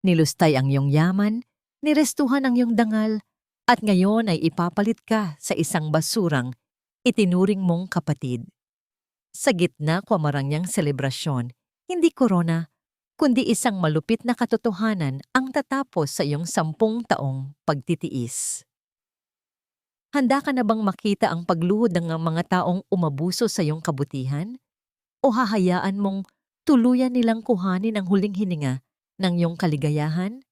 Nilustay ang iyong yaman, nirestuhan ang iyong dangal, at ngayon ay ipapalit ka sa isang basurang itinuring mong kapatid. Sa gitna ko marangyang selebrasyon, hindi korona, kundi isang malupit na katotohanan ang tatapos sa iyong 10 taong pagtitiis. Handa ka na bang makita ang pagluhod ng mga taong umabuso sa iyong kabutihan? O hahayaan mong tuluyan nilang kuhanin ang huling hininga ng iyong kaligayahan?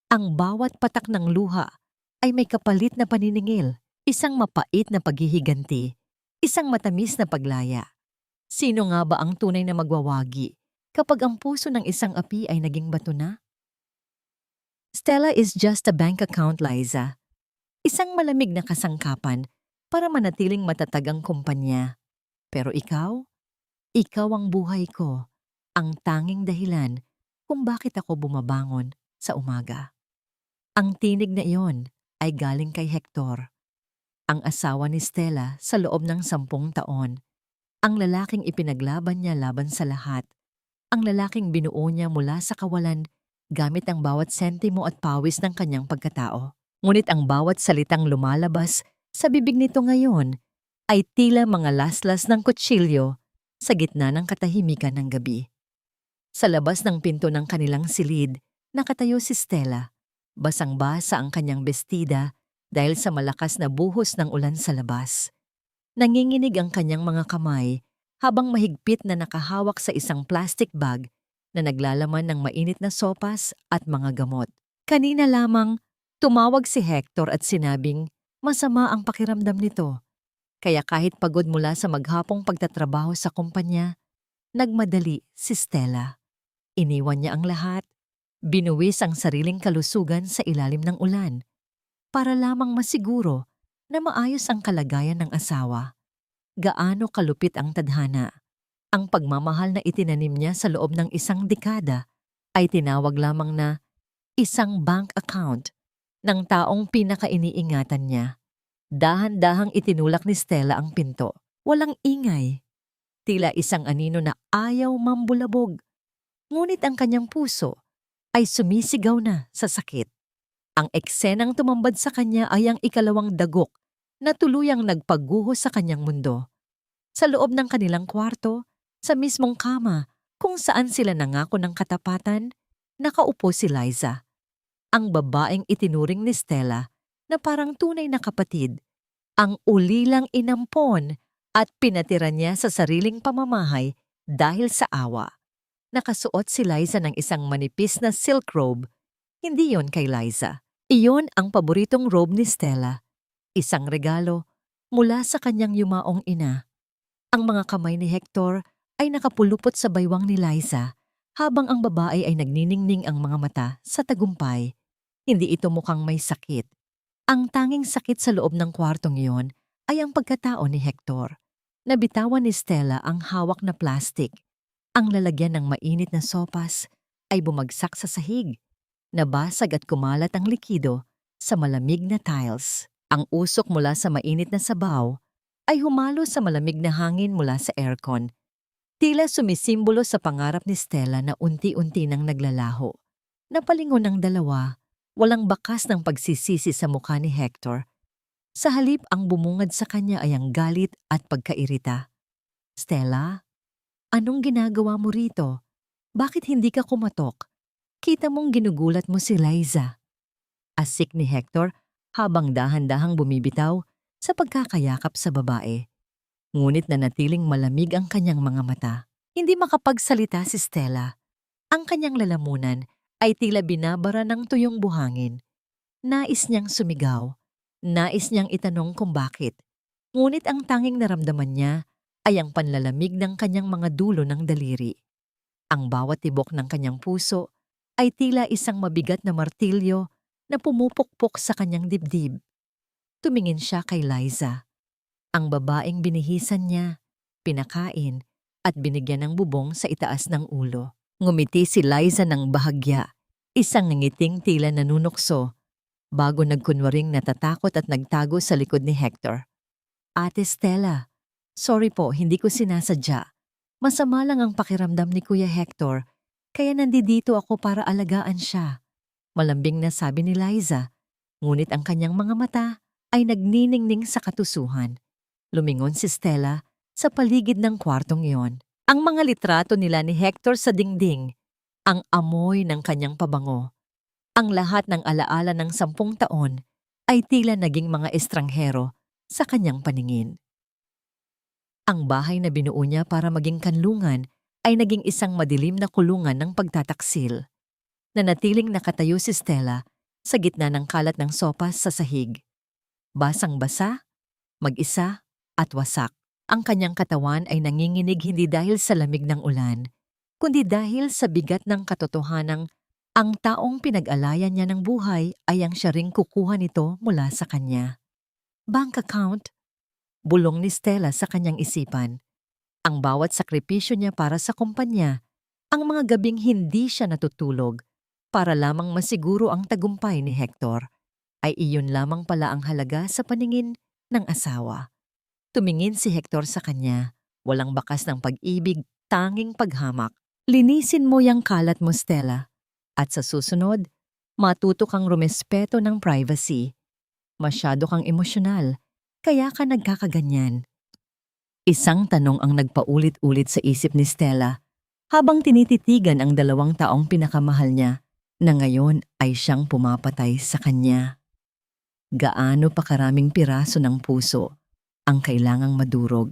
Ang bawat patak ng luha ay may kapalit na paniningil, isang mapait na paghihiganti, isang matamis na paglaya. Sino nga ba ang tunay na magwawagi kapag ang puso ng isang api ay naging bato na? Stella is just a bank account, Liza. Isang malamig na kasangkapan para manatiling matatag ang kumpanya. Pero ikaw ang buhay ko, ang tanging dahilan kung bakit ako bumabangon sa umaga. Ang tinig na iyon ay galing kay Hector, ang asawa ni Stella sa loob ng 10 taon. Ang lalaking ipinaglaban niya laban sa lahat. Ang lalaking binuo niya mula sa kawalan gamit ang bawat sentimo at pawis ng kanyang pagkatao. Ngunit ang bawat salitang lumalabas sa bibig nito ngayon ay tila mga laslas ng kutsilyo sa gitna ng katahimikan ng gabi. Sa labas ng pinto ng kanilang silid, nakatayo si Stella. Basang-basa ang kanyang bestida dahil sa malakas na buhos ng ulan sa labas. Nanginginig ang kanyang mga kamay habang mahigpit na nakahawak sa isang plastic bag na naglalaman ng mainit na sopas at mga gamot. Kanina lamang, tumawag si Hector at sinabing masama ang pakiramdam nito. Kaya kahit pagod mula sa maghapong pagtatrabaho sa kumpanya, nagmadali si Stella. Iniwan niya ang lahat, binuwis ang sariling kalusugan sa ilalim ng ulan, para lamang masiguro na maayos ang kalagayan ng asawa. Gaano kalupit ang tadhana. Ang pagmamahal na itinanim niya sa loob ng isang dekada ay tinawag lamang na isang bank account ng taong pinakainiingatan niya. Dahan-dahang itinulak ni Stella ang pinto. Walang ingay. Tila isang anino na ayaw mambulabog. Ngunit ang kanyang puso ay sumisigaw na sa sakit. Ang eksenang tumambad sa kanya ay ang ikalawang dagok na tuluyang nagpaguho sa kanyang mundo. Sa loob ng kanilang kwarto, sa mismong kama kung saan sila nangako ng katapatan, nakaupo si Liza. Ang babaeng itinuring ni Stella na parang tunay na kapatid, ang ulilang inampon at pinatira niya sa sariling pamamahay dahil sa awa. Nakasuot si Liza ng isang manipis na silk robe. Hindi yon kay Liza. Iyon ang paboritong robe ni Stella. Isang regalo mula sa kanyang yumaong ina. Ang mga kamay ni Hector ay nakapulupot sa baywang ni Liza habang ang babae ay nagniningning ang mga mata sa tagumpay. Hindi ito mukhang may sakit. Ang tanging sakit sa loob ng kwartong iyon ay ang pagkatao ni Hector. Nabitawan ni Stella ang hawak na plastik. Ang lalagyan ng mainit na sopas ay bumagsak sa sahig. Nabasag at kumalat ang likido sa malamig na tiles. Ang usok mula sa mainit na sabaw ay humalo sa malamig na hangin mula sa aircon. Tila sumisimbolo sa pangarap ni Stella na unti-unti nang naglalaho. Napalingon ang dalawa, walang bakas ng pagsisisi sa mukha ni Hector. Sa halip ang bumungad sa kanya ay ang galit at pagkairita. Stella, anong ginagawa mo rito? Bakit hindi ka kumatok? Kita mong ginugulat mo si Liza. Asik ni Hector habang dahan-dahang bumibitaw sa pagkakayakap sa babae. Ngunit nanatiling malamig ang kanyang mga mata. Hindi makapagsalita si Stella. Ang kanyang lalamunan ay tila binabara ng tuyong buhangin. Nais niyang sumigaw. Nais niyang itanong kung bakit. Ngunit ang tanging naramdaman niya ay ang panlalamig ng kanyang mga dulo ng daliri. Ang bawat tibok ng kanyang puso ay tila isang mabigat na martilyo na pumupukpok sa kanyang dibdib. Tumingin siya kay Liza. Ang babaeng binihisan niya, pinakain, at binigyan ng bubong sa itaas ng ulo. Ngumiti si Liza ng bahagya, isang ngiting tila nanunukso, bago nagkunwaring natatakot at nagtago sa likod ni Hector. Ate Stella, sorry po, hindi ko sinasadya. Masama lang ang pakiramdam ni Kuya Hector, kaya nandito ako para alagaan siya. Malambing na sabi ni Liza, ngunit ang kanyang mga mata ay nagniningning sa katusuhan. Lumingon si Stella sa paligid ng kwartong iyon. Ang mga litrato nila ni Hector sa dingding, ang amoy ng kanyang pabango, ang lahat ng alaala ng 10 taon ay tila naging mga estranghero sa kanyang paningin. Ang bahay na binuo niya para maging kanlungan ay naging isang madilim na kulungan ng pagtataksil. Nanatiling nakatayo si Stella sa gitna ng kalat ng sopas sa sahig. Basang-basa, mag-isa, at wasak. Ang kanyang katawan ay nanginginig hindi dahil sa lamig ng ulan, kundi dahil sa bigat ng katotohanang ang taong pinag-alayan niya ng buhay ay ang siya ring kukuha nito mula sa kanya. Bank account? Bulong ni Stella sa kanyang isipan. Ang bawat sakripisyo niya para sa kumpanya, ang mga gabing hindi siya natutulog, para lamang masiguro ang tagumpay ni Hector, ay iyon lamang pala ang halaga sa paningin ng asawa. Tumingin si Hector sa kanya, walang bakas ng pag-ibig, tanging paghamak. Linisin mo yang kalat mo, Stella. At sa susunod, matuto kang rumespeto ng privacy. Masyado kang emosyonal, kaya ka nagkakaganyan. Isang tanong ang nagpaulit-ulit sa isip ni Stella habang tinititigan ang 2 taong pinakamahal niya na ngayon ay siyang pumapatay sa kanya. Gaano pa karaming piraso ng puso ang kailangang madurog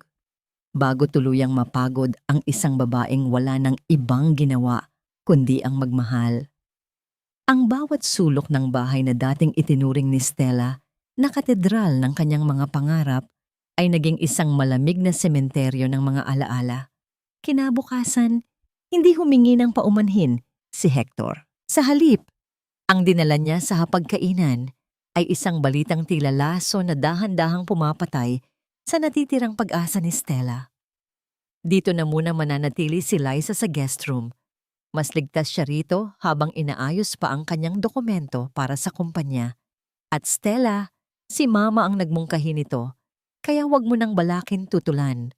bago tuluyang mapagod ang isang babaeng wala ng ibang ginawa kundi ang magmahal. Ang bawat sulok ng bahay na dating itinuring ni Stella na katedral ng kanyang mga pangarap ay naging isang malamig na sementeryo ng mga alaala. Kinabukasan, hindi humingi ng paumanhin si Hector. Sa halip, ang dinala niya sa hapagkainan ay isang balitang tila laso na dahan-dahang pumapatay sa natitirang pag-asa ni Stella. Dito na muna mananatili si Liza sa guest room. Mas ligtas siya rito habang inaayos pa ang kanyang dokumento para sa kumpanya. At Stella, si Mama ang nagmungkahi nito, kaya wag mo nang balakin tutulan.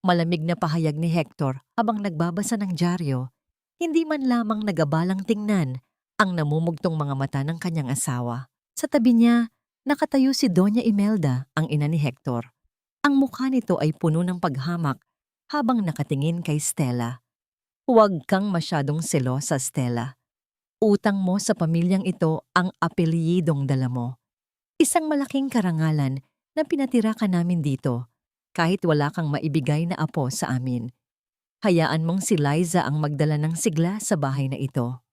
Malamig na pahayag ni Hector habang nagbabasa ng dyaryo, hindi man lamang nagabalang tingnan ang namumugtong mga mata ng kanyang asawa. Sa tabi niya, nakatayo si Doña Imelda, ang ina ni Hector. Ang mukha nito ay puno ng paghamak habang nakatingin kay Stella. Huwag kang masyadong selosa, Stella. Utang mo sa pamilyang ito ang apelyidong dala mo. Isang malaking karangalan na pinatira ka namin dito, kahit wala kang maibigay na apo sa amin. Hayaan mong si Liza ang magdala ng sigla sa bahay na ito.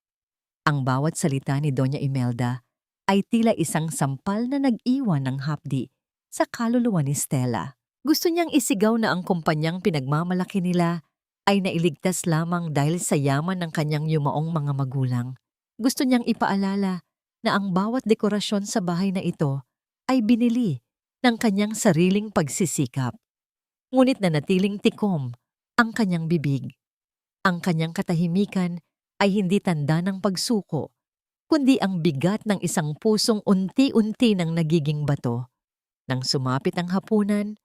Ang bawat salita ni Doña Imelda ay tila isang sampal na nag-iwan ng hapdi sa kaluluwa ni Stella. Gusto niyang isigaw na ang kumpanyang pinagmamalaki nila ay nailigtas lamang dahil sa yaman ng kanyang yumaong mga magulang. Gusto niyang ipaalala na ang bawat dekorasyon sa bahay na ito ay binili ng kanyang sariling pagsisikap. Ngunit nanatiling tikom ang kanyang bibig. Ang kanyang katahimikan ay hindi tanda ng pagsuko, kundi ang bigat ng isang pusong unti-unti nang nagiging bato. Nang sumapit ang hapunan,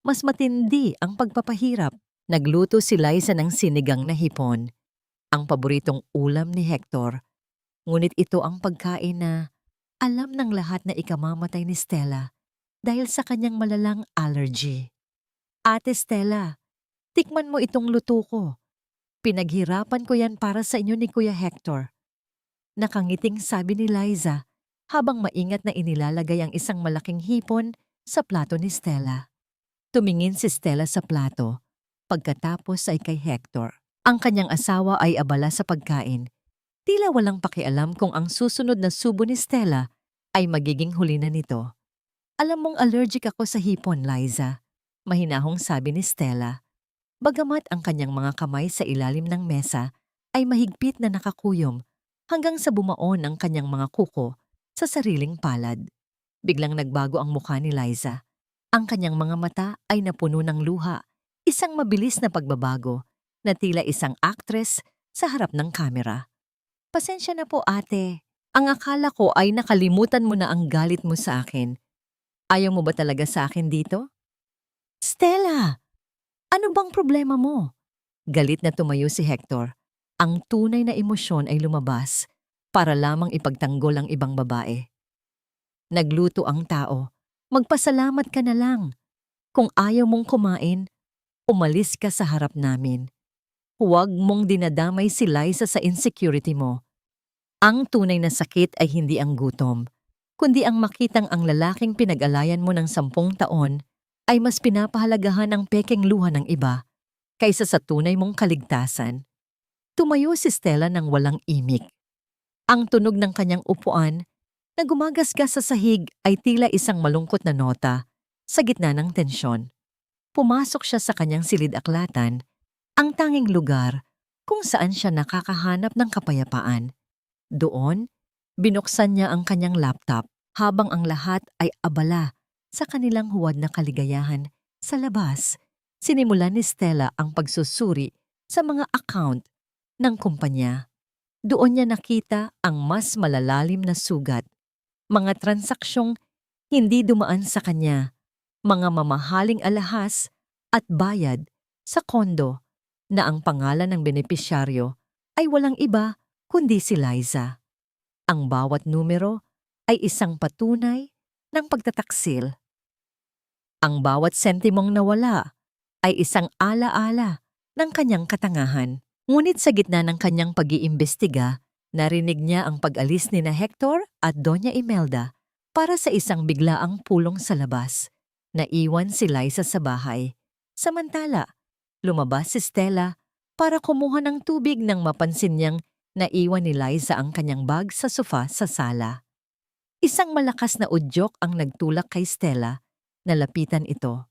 mas matindi ang pagpapahirap. Nagluto si Liza ng sinigang na hipon, ang paboritong ulam ni Hector. Ngunit ito ang pagkain na alam ng lahat na ikamamatay ni Stella dahil sa kanyang malalang allergy. Ate Stella, tikman mo itong luto ko. Pinaghirapan ko yan para sa inyo ni Kuya Hector. Nakangiting sabi ni Liza habang maingat na inilalagay ang isang malaking hipon sa plato ni Stella. Tumingin si Stella sa plato, pagkatapos ay kay Hector. Ang kanyang asawa ay abala sa pagkain. Tila walang pakialam kung ang susunod na subo ni Stella ay magiging huli na nito. Alam mong allergic ako sa hipon, Liza, mahinahong sabi ni Stella. Bagamat ang kanyang mga kamay sa ilalim ng mesa ay mahigpit na nakakuyom hanggang sa bumaon ang kanyang mga kuko sa sariling palad. Biglang nagbago ang mukha ni Liza. Ang kanyang mga mata ay napuno ng luha, isang mabilis na pagbabago na tila isang actress sa harap ng kamera. Pasensya na po, ate. Ang akala ko ay nakalimutan mo na ang galit mo sa akin. Ayaw mo ba talaga sa akin dito? Stella! Ano bang problema mo? Galit na tumayo si Hector. Ang tunay na emosyon ay lumabas. para lamang ipagtanggol ang ibang babae. Nagluto ang tao, magpasalamat ka na lang. Kung ayaw mong kumain, umalis ka sa harap namin. Huwag mong dinadamay si Liza sa insecurity mo. Ang tunay na sakit ay hindi ang gutom, kundi ang makitang ang lalaking pinag-alayan mo ng 10 taon ay mas pinapahalagahan ang pekeng luha ng iba kaysa sa tunay mong kaligtasan. Tumayo si Stella ng walang imik. Ang tunog ng kanyang upuan na gumagasgas sa sahig ay tila isang malungkot na nota sa gitna ng tensyon. Pumasok siya sa kanyang silid-aklatan, ang tanging lugar kung saan siya nakakahanap ng kapayapaan. Doon, binuksan niya ang kanyang laptop habang ang lahat ay abala sa kanilang huwad na kaligayahan. Sa labas, sinimulan ni Stella ang pagsusuri sa mga account ng kumpanya. Doon niya nakita ang mas malalalim na sugat, mga transaksyong hindi dumaan sa kanya, mga mamahaling alahas at bayad sa kondo na ang pangalan ng benepisyaryo ay walang iba kundi si Liza. Ang bawat numero ay isang patunay ng pagtataksil. Ang bawat sentimong nawala ay isang alaala ng kanyang katangahan. Ngunit sa gitna ng kanyang pag-iimbestiga, narinig niya ang pag-alis ni na Hector at Doña Imelda para sa isang biglaang pulong sa labas. Naiwan si Liza sa bahay. Samantala, lumabas si Stella para kumuha ng tubig nang mapansin niyang naiwan ni Liza ang kanyang bag sa sofa sa sala. Isang malakas na udyok ang nagtulak kay Stella. Nalapitan ito.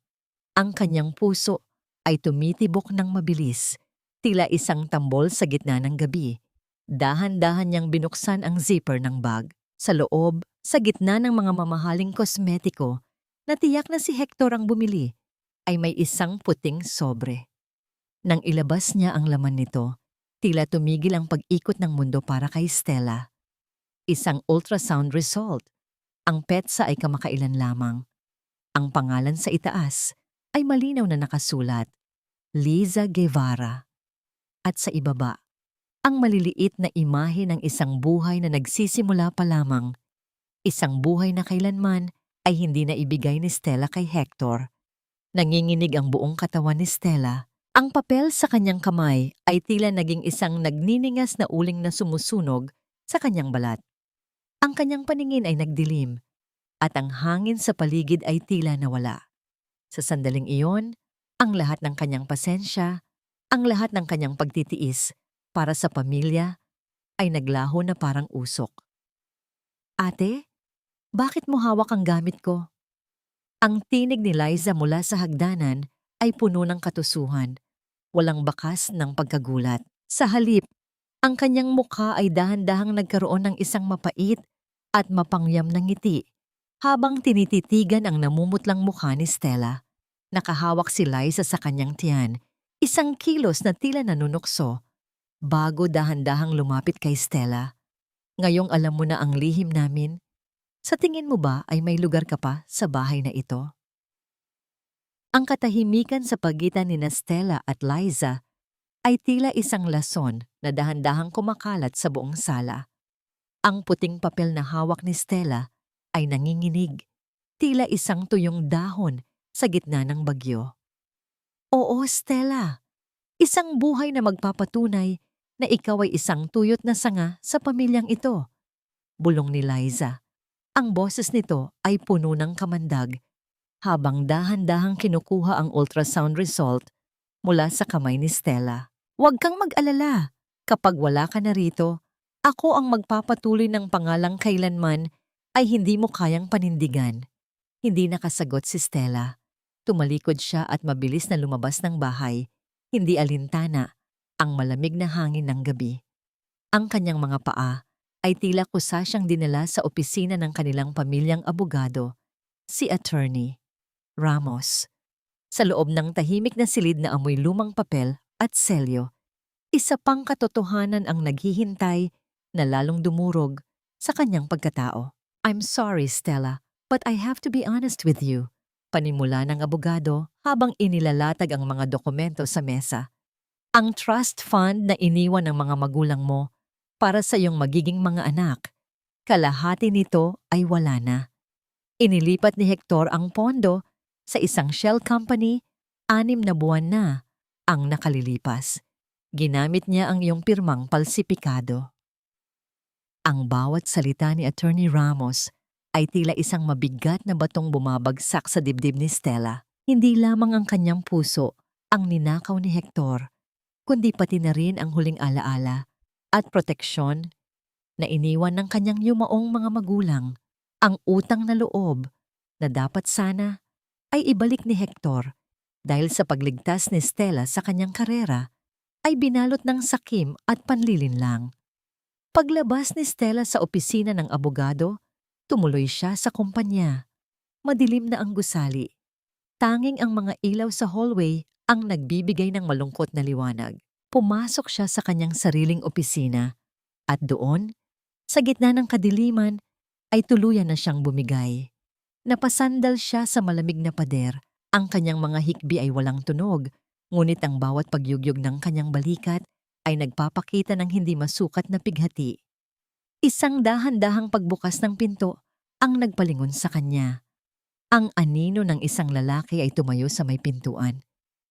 Ang kanyang puso ay tumitibok ng mabilis, tila isang tambol sa gitna ng gabi. Dahan-dahan niyang binuksan ang zipper ng bag. Sa loob, sa gitna ng mga mamahaling kosmetiko, na tiyak na si Hector ang bumili, ay may isang puting sobre. Nang ilabas niya ang laman nito, tila tumigil ang pag-ikot ng mundo para kay Stella. Isang ultrasound result. Ang petsa ay kamakailan lamang. Ang pangalan sa itaas ay malinaw na nakasulat, Liza Guevara. At sa ibaba, ang maliliit na imahe ng isang buhay na nagsisimula pa lamang. Isang buhay na kailanman ay hindi na ibigay ni Stella kay Hector. Nanginginig ang buong katawan ni Stella. Ang papel sa kanyang kamay ay tila naging isang nagniningas na uling na sumusunog sa kanyang balat. Ang kanyang paningin ay nagdilim at ang hangin sa paligid ay tila nawala. Sa sandaling iyon, ang lahat ng kanyang pasensya, ang lahat ng kanyang pagtitiis para sa pamilya ay naglaho na parang usok. Ate, bakit mo hawak ang gamit ko? Ang tinig ni Liza mula sa hagdanan ay puno ng katusuhan, walang bakas ng pagkagulat. Sa halip, ang kanyang mukha ay dahan-dahang nagkaroon ng isang mapait at mapangyam na ngiti habang tinititigan ang namumutlang mukha ni Stella. Nakahawak si Liza sa kanyang tiyan, isang kilos na tila nanunukso, bago dahan-dahang lumapit kay Stella. Ngayong alam mo na ang lihim namin, sa tingin mo ba ay may lugar ka pa sa bahay na ito? Ang katahimikan sa pagitan ni Stella at Liza ay tila isang lason na dahan-dahang kumakalat sa buong sala. Ang puting papel na hawak ni Stella ay nanginginig, tila isang tuyong dahon sa gitna ng bagyo. Oo, Stella, isang buhay na magpapatunay na ikaw ay isang tuyot na sanga sa pamilyang ito. Bulong ni Liza. Ang boses nito ay puno ng kamandag habang dahan-dahang kinukuha ang ultrasound result mula sa kamay ni Stella. Huwag kang mag-alala. Kapag wala ka na rito, ako ang magpapatuloy ng pangalang kailanman ay hindi mo kayang panindigan. Hindi nakasagot si Stella. Tumalikod siya at mabilis na lumabas ng bahay. Hindi alintana ang malamig na hangin ng gabi. Ang kanyang mga paa ay tila kusa siyang dinala sa opisina ng kanilang pamilyang abogado, si Attorney Ramos. Sa loob ng tahimik na silid na amoy lumang papel at selyo, isa pang katotohanan ang naghihintay na lalong dumurog sa kanyang pagkatao. I'm sorry, Stella, but I have to be honest with you. Panimula ng abogado habang inilalatag ang mga dokumento sa mesa. Ang trust fund na iniwan ng mga magulang mo para sa iyong magiging mga anak. Kalahati nito ay wala na. Inilipat ni Hector ang pondo sa isang shell company, 6 na buwan na ang nakalilipas. Ginamit niya ang iyong pirmang palsipikado. Ang bawat salita ni Attorney Ramos ay tila isang mabigat na batong bumabagsak sa dibdib ni Stella. Hindi lamang ang kanyang puso ang ninakaw ni Hector, kundi pati na rin ang huling alaala at proteksyon na iniwan ng kanyang yumaong mga magulang. Ang utang na loob na dapat sana ay ibalik ni Hector dahil sa pagligtas ni Stella sa kanyang karera ay binalot ng sakim at panlilinlang. Paglabas ni Stella sa opisina ng abogado, tumuloy siya sa kumpanya. Madilim na ang gusali. Tanging ang mga ilaw sa hallway ang nagbibigay ng malungkot na liwanag. Pumasok siya sa kanyang sariling opisina at doon, sa gitna ng kadiliman, ay tuluyan na siyang bumigay. Napasandal siya sa malamig na pader. Ang kanyang mga hikbi ay walang tunog, ngunit ang bawat pagyugyog ng kanyang balikat ay nagpapakita ng hindi masukat na pighati. Isang dahan-dahang pagbukas ng pinto ang nagpalingon sa kanya. Ang anino ng isang lalaki ay tumayo sa may pintuan.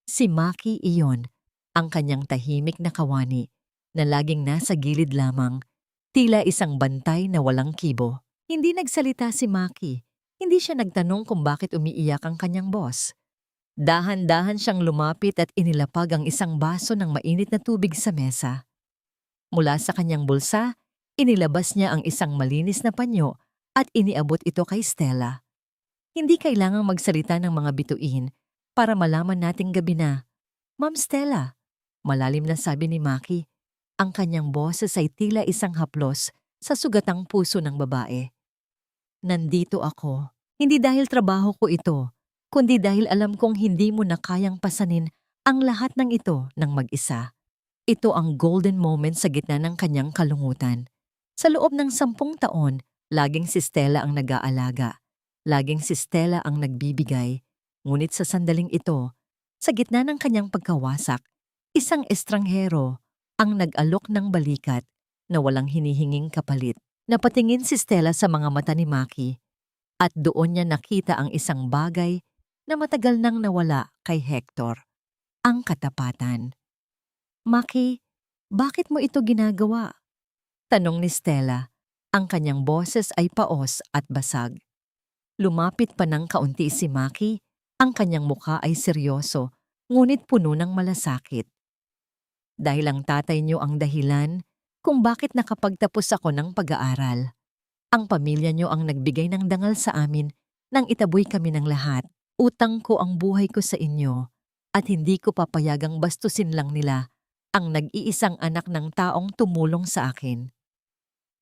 Si Maki iyon, ang kanyang tahimik na kawani na laging nasa gilid lamang, tila isang bantay na walang kibo. Hindi nagsalita si Maki. Hindi siya nagtanong kung bakit umiiyak ang kanyang boss. Dahan-dahan siyang lumapit at inilapag ang isang baso ng mainit na tubig sa mesa. Mula sa kanyang bulsa, inilabas niya ang isang malinis na panyo at iniabot ito kay Stella. Hindi kailangang magsalita ng mga bituin para malaman nating gabi na. Ma'am Stella, malalim na sabi ni Maki, ang kanyang boses ay tila isang haplos sa sugatang puso ng babae. Nandito ako, hindi dahil trabaho ko ito, kundi dahil alam kong hindi mo na kayang pasanin ang lahat ng ito ng mag-isa. Ito ang golden moment sa gitna ng kanyang kalungutan. Sa loob ng 10 taon, laging si Stella ang nag-aalaga. Laging si Stella ang nagbibigay. Ngunit sa sandaling ito, sa gitna ng kanyang pagkawasak, isang estranghero ang nag-alok ng balikat na walang hinihinging kapalit. Napatingin si Stella sa mga mata ni Maki at doon niya nakita ang isang bagay na matagal nang nawala kay Hector, ang katapatan. Maki, bakit mo ito ginagawa? Tanong ni Stella. Ang kanyang boses ay paos at basag. Lumapit pa ng kaunti si Maki, ang kanyang mukha ay seryoso, ngunit puno ng malasakit. Dahil ang tatay niyo ang dahilan kung bakit nakapagtapos ako ng pag-aaral. Ang pamilya niyo ang nagbigay ng dangal sa amin nang itaboy kami ng lahat. Utang ko ang buhay ko sa inyo at hindi ko papayagang bastusin lang nila ang nag-iisang anak ng taong tumulong sa akin.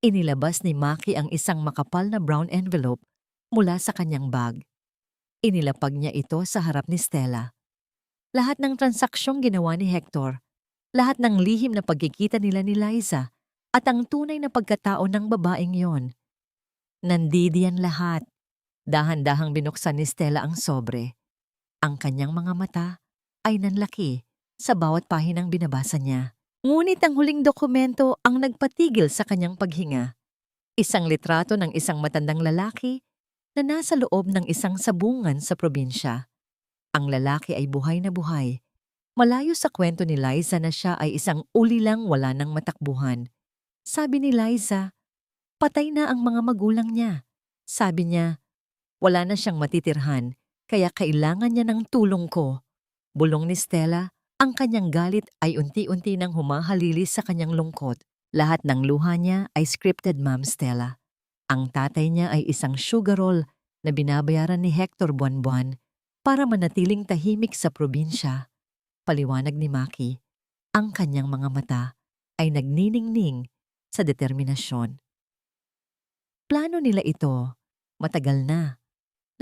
Inilabas ni Maki ang isang makapal na brown envelope mula sa kanyang bag. Inilapag niya ito sa harap ni Stella. Lahat ng transaksyong ginawa ni Hector, lahat ng lihim na pagkikita nila ni Liza at ang tunay na pagkatao ng babaeng yon. Nandidiyan lahat. Dahan-dahang binuksan ni Stella ang sobre. Ang kanyang mga mata ay nanlaki sa bawat pahinang binabasa niya. Ngunit ang huling dokumento ang nagpatigil sa kanyang paghinga. Isang litrato ng isang matandang lalaki na nasa loob ng isang sabungan sa probinsya. Ang lalaki ay buhay na buhay. Malayo sa kwento ni Liza na siya ay isang ulilang wala ng matakbuhan. Sabi ni Liza, patay na ang mga magulang niya. Sabi niya, wala na siyang matitirhan, kaya kailangan niya ng tulong ko. Bulong ni Stella, ang kanyang galit ay unti-unti nang humahalili sa kanyang lungkot. Lahat ng luha niya ay scripted, Ma'am Stella. Ang tatay niya ay isang sugarol na binabayaran ni Hector buwan-buwan para manatiling tahimik sa probinsya. Paliwanag ni Maki, ang kanyang mga mata ay nagniningning sa determinasyon. Plano nila ito, matagal na.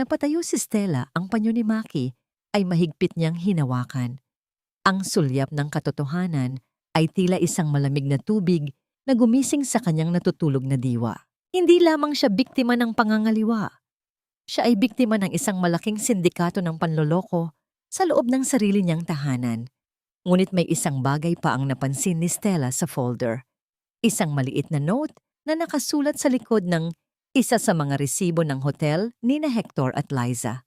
Napatayo si Stella, ang panyo ni Maki ay mahigpit niyang hinawakan. Ang sulyap ng katotohanan ay tila isang malamig na tubig na gumising sa kanyang natutulog na diwa. Hindi lamang siya biktima ng pangangaliwa. Siya ay biktima ng isang malaking sindikato ng panloloko sa loob ng sarili niyang tahanan. Ngunit may isang bagay pa ang napansin ni Stella sa folder. Isang maliit na note na nakasulat sa likod ng isa sa mga resibo ng hotel ni na Hector at Liza.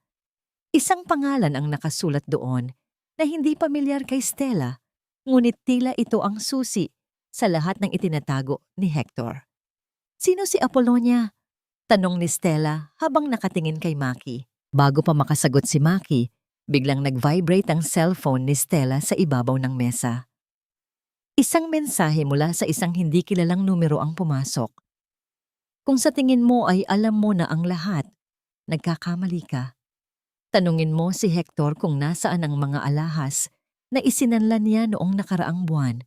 Isang pangalan ang nakasulat doon na hindi pamilyar kay Stella, ngunit tila ito ang susi sa lahat ng itinatago ni Hector. "Sino si Apollonia?" tanong ni Stella habang nakatingin kay Maki. Bago pa makasagot si Maki, biglang nag-vibrate ang cellphone ni Stella sa ibabaw ng mesa. Isang mensahe mula sa isang hindi kilalang numero ang pumasok. "Kung sa tingin mo ay alam mo na ang lahat, nagkakamali ka. Tanungin mo si Hector kung nasaan ang mga alahas na isinanlan niya noong nakaraang buwan.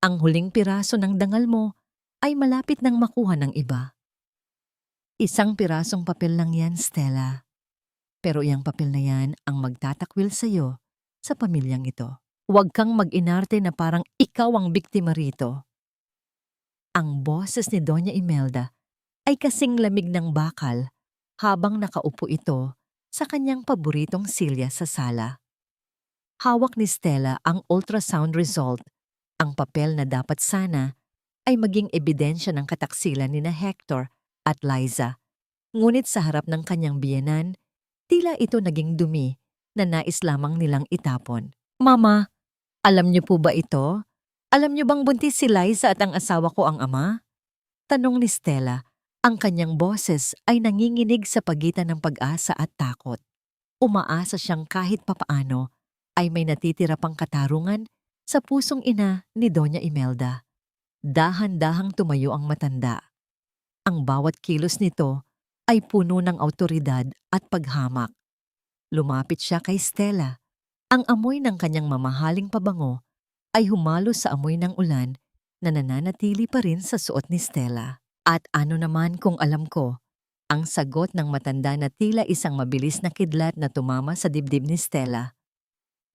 Ang huling piraso ng dangal mo ay malapit nang makuha ng iba." Isang pirasong papel lang yan, Stella. Pero iyang papel na yan ang magtatakwil sa'yo sa pamilyang ito. Huwag kang mag-inarte na parang ikaw ang biktima rito. Ang boses ni Doña Imelda ay kasing lamig ng bakal habang nakaupo ito sa kanyang paboritong silya sa sala. Hawak ni Stella ang ultrasound result, ang papel na dapat sana ay maging ebidensya ng kataksilan ni na Hector at Liza. Ngunit sa harap ng kanyang biyenan, tila ito naging dumi na nais lamang nilang itapon. "Mama, alam niyo po ba ito? Alam niyo bang buntis si Liza at ang asawa ko ang ama?" Tanong ni Stella. Ang kanyang boses ay nanginginig sa pagitan ng pag-asa at takot. Umaasa siyang kahit papaano ay may natitira pang katarungan sa pusong ina ni Doña Imelda. Dahan-dahang tumayo ang matanda. Ang bawat kilos nito ay puno ng awtoridad at paghamak. Lumapit siya kay Stella. Ang amoy ng kanyang mamahaling pabango ay humalo sa amoy ng ulan na nananatili pa rin sa suot ni Stella. "At ano naman kung alam ko?" Ang sagot ng matanda na tila isang mabilis na kidlat na tumama sa dibdib ni Stella.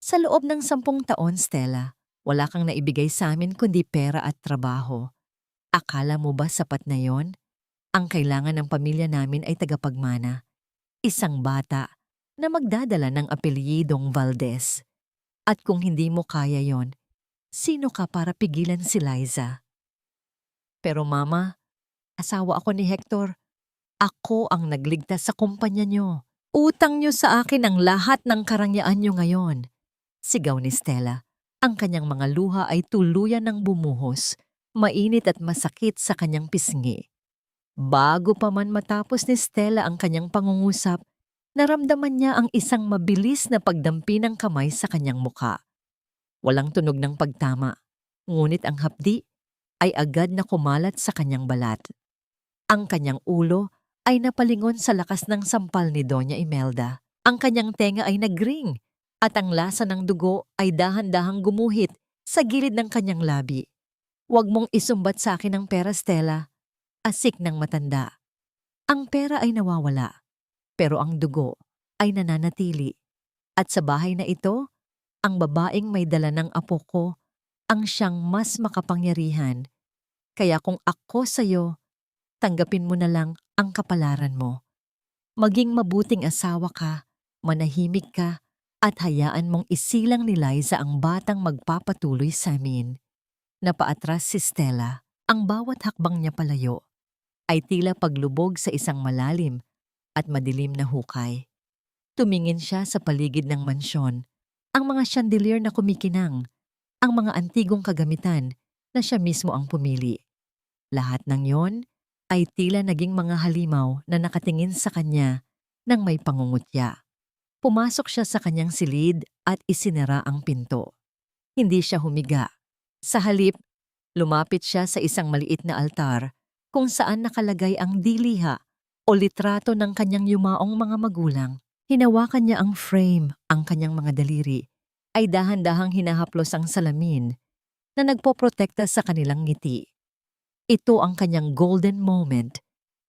"Sa loob ng 10 taon, Stella, wala kang naibigay sa amin kundi pera at trabaho. Akala mo ba sapat na yon? Ang kailangan ng pamilya namin ay tagapagmana. Isang bata na magdadala ng apelyidong Valdez. At kung hindi mo kaya yon, sino ka para pigilan si Liza?" "Pero mama, asawa ako ni Hector. Ako ang nagligtas sa kumpanya niyo. Utang niyo sa akin ang lahat ng karangyaan niyo ngayon." Sigaw ni Stella. Ang kanyang mga luha ay tuluyan ng bumuhos, mainit at masakit sa kanyang pisngi. Bago pa man matapos ni Stella ang kanyang pangungusap, naramdaman niya ang isang mabilis na pagdampi ng kamay sa kanyang muka. Walang tunog ng pagtama, ngunit ang hapdi ay agad na kumalat sa kanyang balat. Ang kanyang ulo ay napalingon sa lakas ng sampal ni Doña Imelda. Ang kanyang tenga ay nagring at ang lasa ng dugo ay dahan-dahang gumuhit sa gilid ng kanyang labi. "Huwag mong isumbat sa akin ang pera, Stella." Asik ng matanda. Ang pera ay nawawala, pero ang dugo ay nananatili. At sa bahay na ito, ang babaeng may dala ng apo ko ang siyang mas makapangyarihan. Kaya kung ako sa'yo, tanggapin mo na lang ang kapalaran mo. Maging mabuting asawa ka, manahimik ka, at hayaan mong isilang ni Liza ang batang magpapatuloy sa amin. Napaatras si Stella. Ang bawat hakbang niya palayo ay tila paglubog sa isang malalim at madilim na hukay. Tumingin siya sa paligid ng mansyon, ang mga chandelier na kumikinang, ang mga antigong kagamitan na siya mismo ang pumili. Lahat ng yon ay tila naging mga halimaw na nakatingin sa kanya nang may pangungutya. Pumasok siya sa kanyang silid at isinara ang pinto. Hindi siya humiga. Sa halip, lumapit siya sa isang maliit na altar kung saan nakalagay ang diliha o litrato ng kanyang yumaong mga magulang. Hinawakan niya ang frame, ang kanyang mga daliri, ay dahan-dahang hinahaplos ang salamin na nagpoprotekta sa kanilang ngiti. Ito ang kanyang golden moment,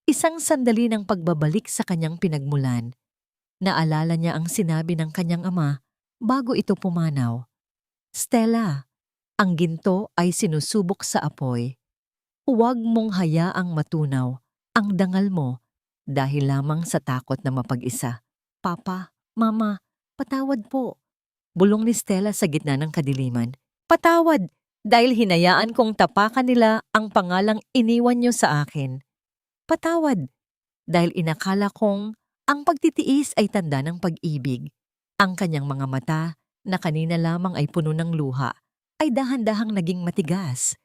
isang sandali ng pagbabalik sa kanyang pinagmulan. Naalala niya ang sinabi ng kanyang ama bago ito pumanaw. "Stella, ang ginto ay sinusubok sa apoy. Huwag mong hayaang matunaw ang dangal mo dahil lamang sa takot na mapag-isa." "Papa, Mama, patawad po." Bulong ni Stella sa gitna ng kadiliman. "Patawad! dahil hinayaan kong tapakan nila ang pangalang iniwan niyo sa akin. Patawad, dahil inakala kong ang pagtitiis ay tanda ng pag-ibig. Ang kanyang mga mata, na kanina lamang ay puno ng luha, ay dahan-dahang naging matigas.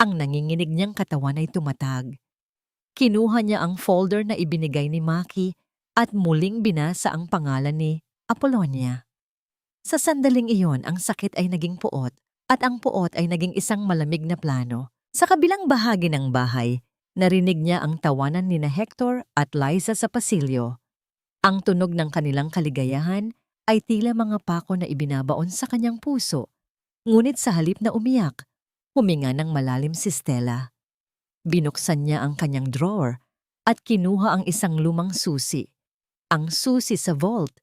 Ang nanginginig niyang katawan ay tumatag. Kinuha niya ang folder na ibinigay ni Maki at muling binasa ang pangalan ni Apollonia. Sa sandaling iyon, ang sakit ay naging puot at ang puot ay naging isang malamig na plano. Sa kabilang bahagi ng bahay, narinig niya ang tawanan ni Hector at Liza sa pasilyo. Ang tunog ng kanilang kaligayahan ay tila mga pako na ibinabaon sa kanyang puso. Ngunit sa halip na umiyak, huminga ng malalim si Stella. Binuksan niya ang kanyang drawer at kinuha ang isang lumang susi. Ang susi sa vault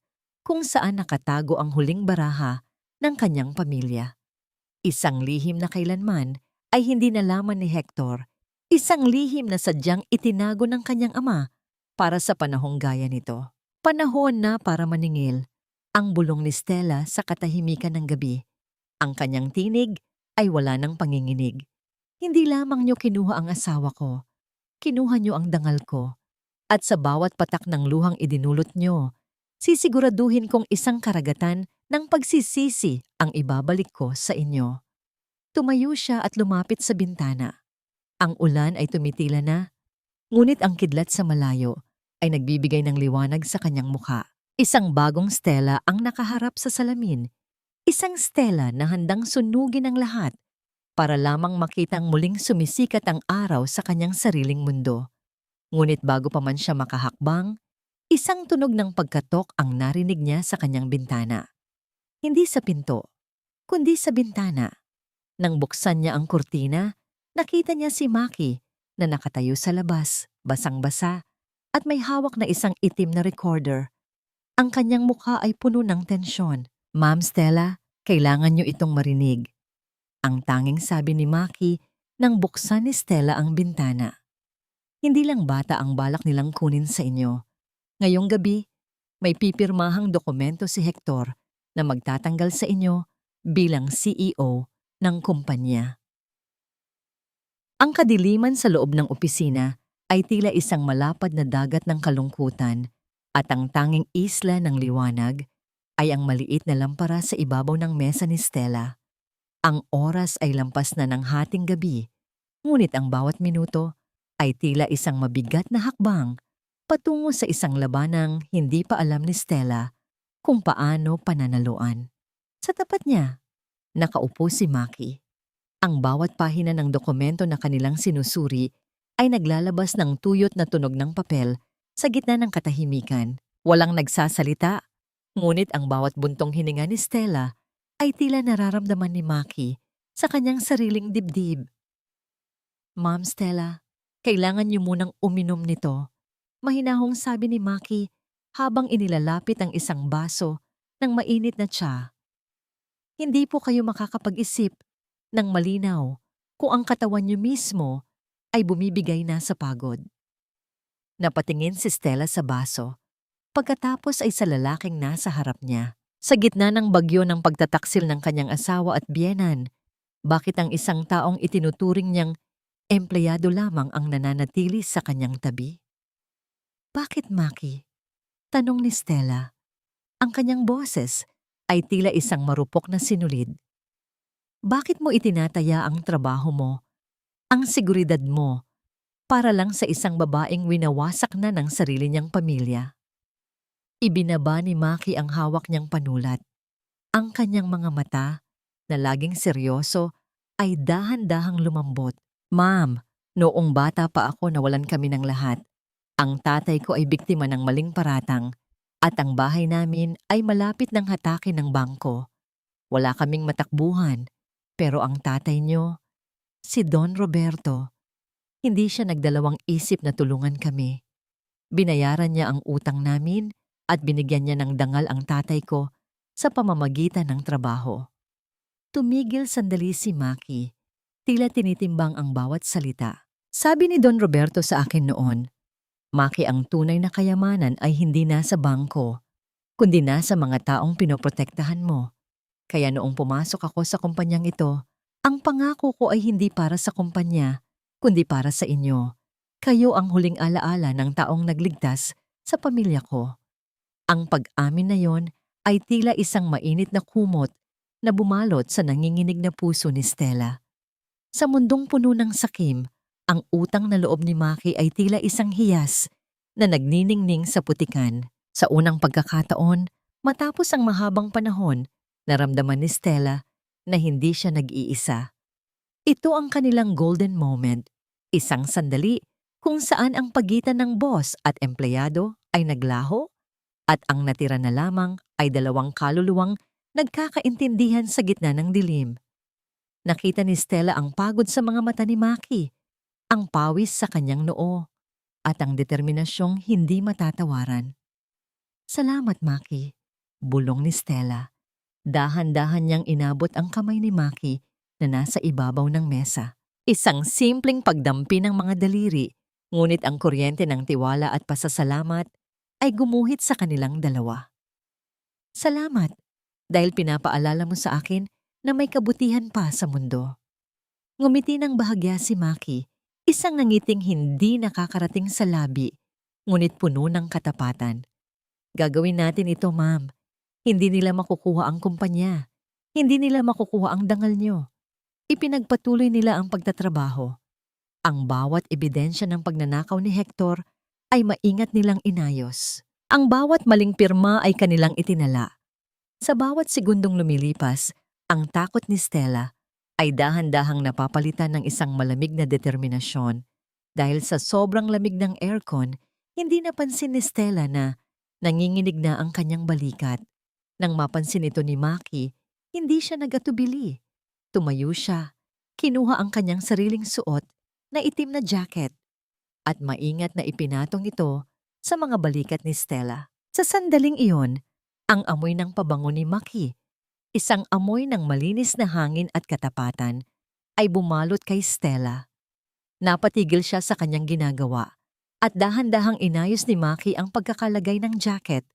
kung saan nakatago ang huling baraha ng kanyang pamilya. Isang lihim na kailanman ay hindi nalaman ni Hector. Isang lihim na sadyang itinago ng kanyang ama para sa panahong gaya nito. Panahon na para maningil ang bulong ni Stella sa katahimikan ng gabi. Ang kanyang tinig ay wala ng panginginig. Hindi lamang niyo kinuha ang asawa ko, kinuha niyo ang dangal ko. At sa bawat patak ng luhang idinulot niyo, sisiguraduhin kong isang karagatan ng pagsisisi ang ibabalik ko sa inyo. Tumayo siya at lumapit sa bintana. Ang ulan ay tumitila na, ngunit ang kidlat sa malayo ay nagbibigay ng liwanag sa kanyang mukha. Isang bagong Stella ang nakaharap sa salamin. Isang Stella na handang sunugin ang lahat para lamang makitang muling sumisikat ang araw sa kanyang sariling mundo. Ngunit bago pa man siya makahakbang, isang tunog ng pagkatok ang narinig niya sa kanyang bintana. Hindi sa pinto, kundi sa bintana. Nang buksan niya ang kurtina, nakita niya si Maki na nakatayo sa labas, basang-basa, at may hawak na isang itim na recorder. Ang kanyang mukha ay puno ng tensyon. "Ma'am Stella, kailangan niyo itong marinig." Ang tanging sabi ni Maki nang buksan ni Stella ang bintana. "Hindi lang bata ang balak nilang kunin sa inyo. Ngayong gabi, may pipirmahang dokumento si Hector na magtatanggal sa inyo bilang CEO ng kumpanya." Ang kadiliman sa loob ng opisina ay tila isang malapad na dagat ng kalungkutan at ang tanging isla ng liwanag ay ang maliit na lampara sa ibabaw ng mesa ni Stella. Ang oras ay lampas na ng hating gabi, ngunit ang bawat minuto ay tila isang mabigat na hakbang patungo sa isang labanang hindi pa alam ni Stella kung paano pananaluan. Sa tapat niya, nakaupo si Maki. Ang bawat pahina ng dokumento na kanilang sinusuri ay naglalabas ng tuyot na tunog ng papel sa gitna ng katahimikan. Walang nagsasalita, ngunit ang bawat buntong hininga ni Stella ay tila nararamdaman ni Maki sa kanyang sariling dibdib. "Ma'am Stella, kailangan niyo munang uminom nito," mahinahong sabi ni Maki habang inilalapit ang isang baso ng mainit na tsa. "Hindi po kayo makakapag-isip ng malinaw kung ang katawan niyo mismo ay bumibigay na sa pagod." Napatingin si Stella sa baso. Pagkatapos ay sa lalaking nasa harap niya. Sa gitna ng bagyo ng pagtataksil ng kanyang asawa at biyenan, bakit ang isang taong itinuturing niyang empleyado lamang ang nananatili sa kanyang tabi? "Bakit, Maki?" tanong ni Stella. Ang kanyang boses ay tila isang marupok na sinulid. "Bakit mo itinataya ang trabaho mo, ang seguridad mo, para lang sa isang babaeng winawasak na ng sarili niyang pamilya?" Ibinaba ni Maki ang hawak niyang panulat. Ang kanyang mga mata, na laging seryoso, ay dahan-dahang lumambot. "Ma'am, noong bata pa ako nawalan kami ng lahat. Ang tatay ko ay biktima ng maling paratang at ang bahay namin ay malapit ng hatakin ng bangko. Wala kaming matakbuhan, pero ang tatay niyo, si Don Roberto, hindi siya nagdalawang isip na tulungan kami. Binayaran niya ang utang namin at binigyan niya ng dangal ang tatay ko sa pamamagitan ng trabaho." Tumigil sandali si Maki, tila tinitimbang ang bawat salita. "Sabi ni Don Roberto sa akin noon, Maki, ang tunay na kayamanan ay hindi nasa bangko, kundi nasa mga taong pinoprotektahan mo. Kaya noong pumasok ako sa kumpanyang ito, Ang pangako ko ay hindi para sa kumpanya, kundi para sa inyo. Kayo ang huling alaala ng taong nagligtas sa pamilya ko. Ang pag-amin na yon ay tila isang mainit na kumot na bumalot sa nanginginig na puso ni Stella. Sa mundong puno ng sakim, ang utang na loob ni Maki ay tila isang hiyas na nagniningning sa putikan. Sa unang pagkakataon, matapos ang mahabang panahon, naramdaman ni Stella na hindi siya nag-iisa. Ito ang kanilang golden moment, isang sandali kung saan ang pagitan ng boss at empleyado ay naglaho at ang natira na lamang ay dalawang kaluluwang nagkakaintindihan sa gitna ng dilim. Nakita ni Stella ang pagod sa mga mata ni Maki, ang pawis sa kanyang noo, at ang determinasyong hindi matatawaran. Salamat, Maki, bulong ni Stella. Dahan-dahan niyang inabot ang kamay ni Maki na nasa ibabaw ng mesa. Isang simpleng pagdampi ng mga daliri, ngunit ang kuryente ng tiwala at pasasalamat ay gumuhit sa kanilang dalawa. Salamat, dahil pinapaalala mo sa akin na may kabutihan pa sa mundo. Ngumiti ng bahagya si Maki, isang nangiting hindi nakakarating sa labi, ngunit puno ng katapatan. Gagawin natin ito, ma'am. Hindi nila makukuha ang kumpanya. Hindi nila makukuha ang dangal nyo. Ipinagpatuloy nila ang pagtatrabaho. Ang bawat ebidensya ng pagnanakaw ni Hector ay maingat nilang inayos. Ang bawat maling pirma ay kanilang itinala. Sa bawat segundong lumilipas, ang takot ni Stella ay dahan-dahang napapalitan ng isang malamig na determinasyon. Dahil sa sobrang lamig ng aircon, hindi napansin ni Stella na nanginginig na ang kanyang balikat. Nang mapansin ito ni Maki, hindi siya nagatubili. Tumayo siya, kinuha ang kanyang sariling suot na itim na jacket at maingat na ipinatong ito sa mga balikat ni Stella. Sa sandaling iyon, ang amoy ng pabango ni Maki, isang amoy ng malinis na hangin at katapatan, ay bumalot kay Stella. Napatigil siya sa kanyang ginagawa at dahan-dahang inayos ni Maki ang pagkakalagay ng jacket.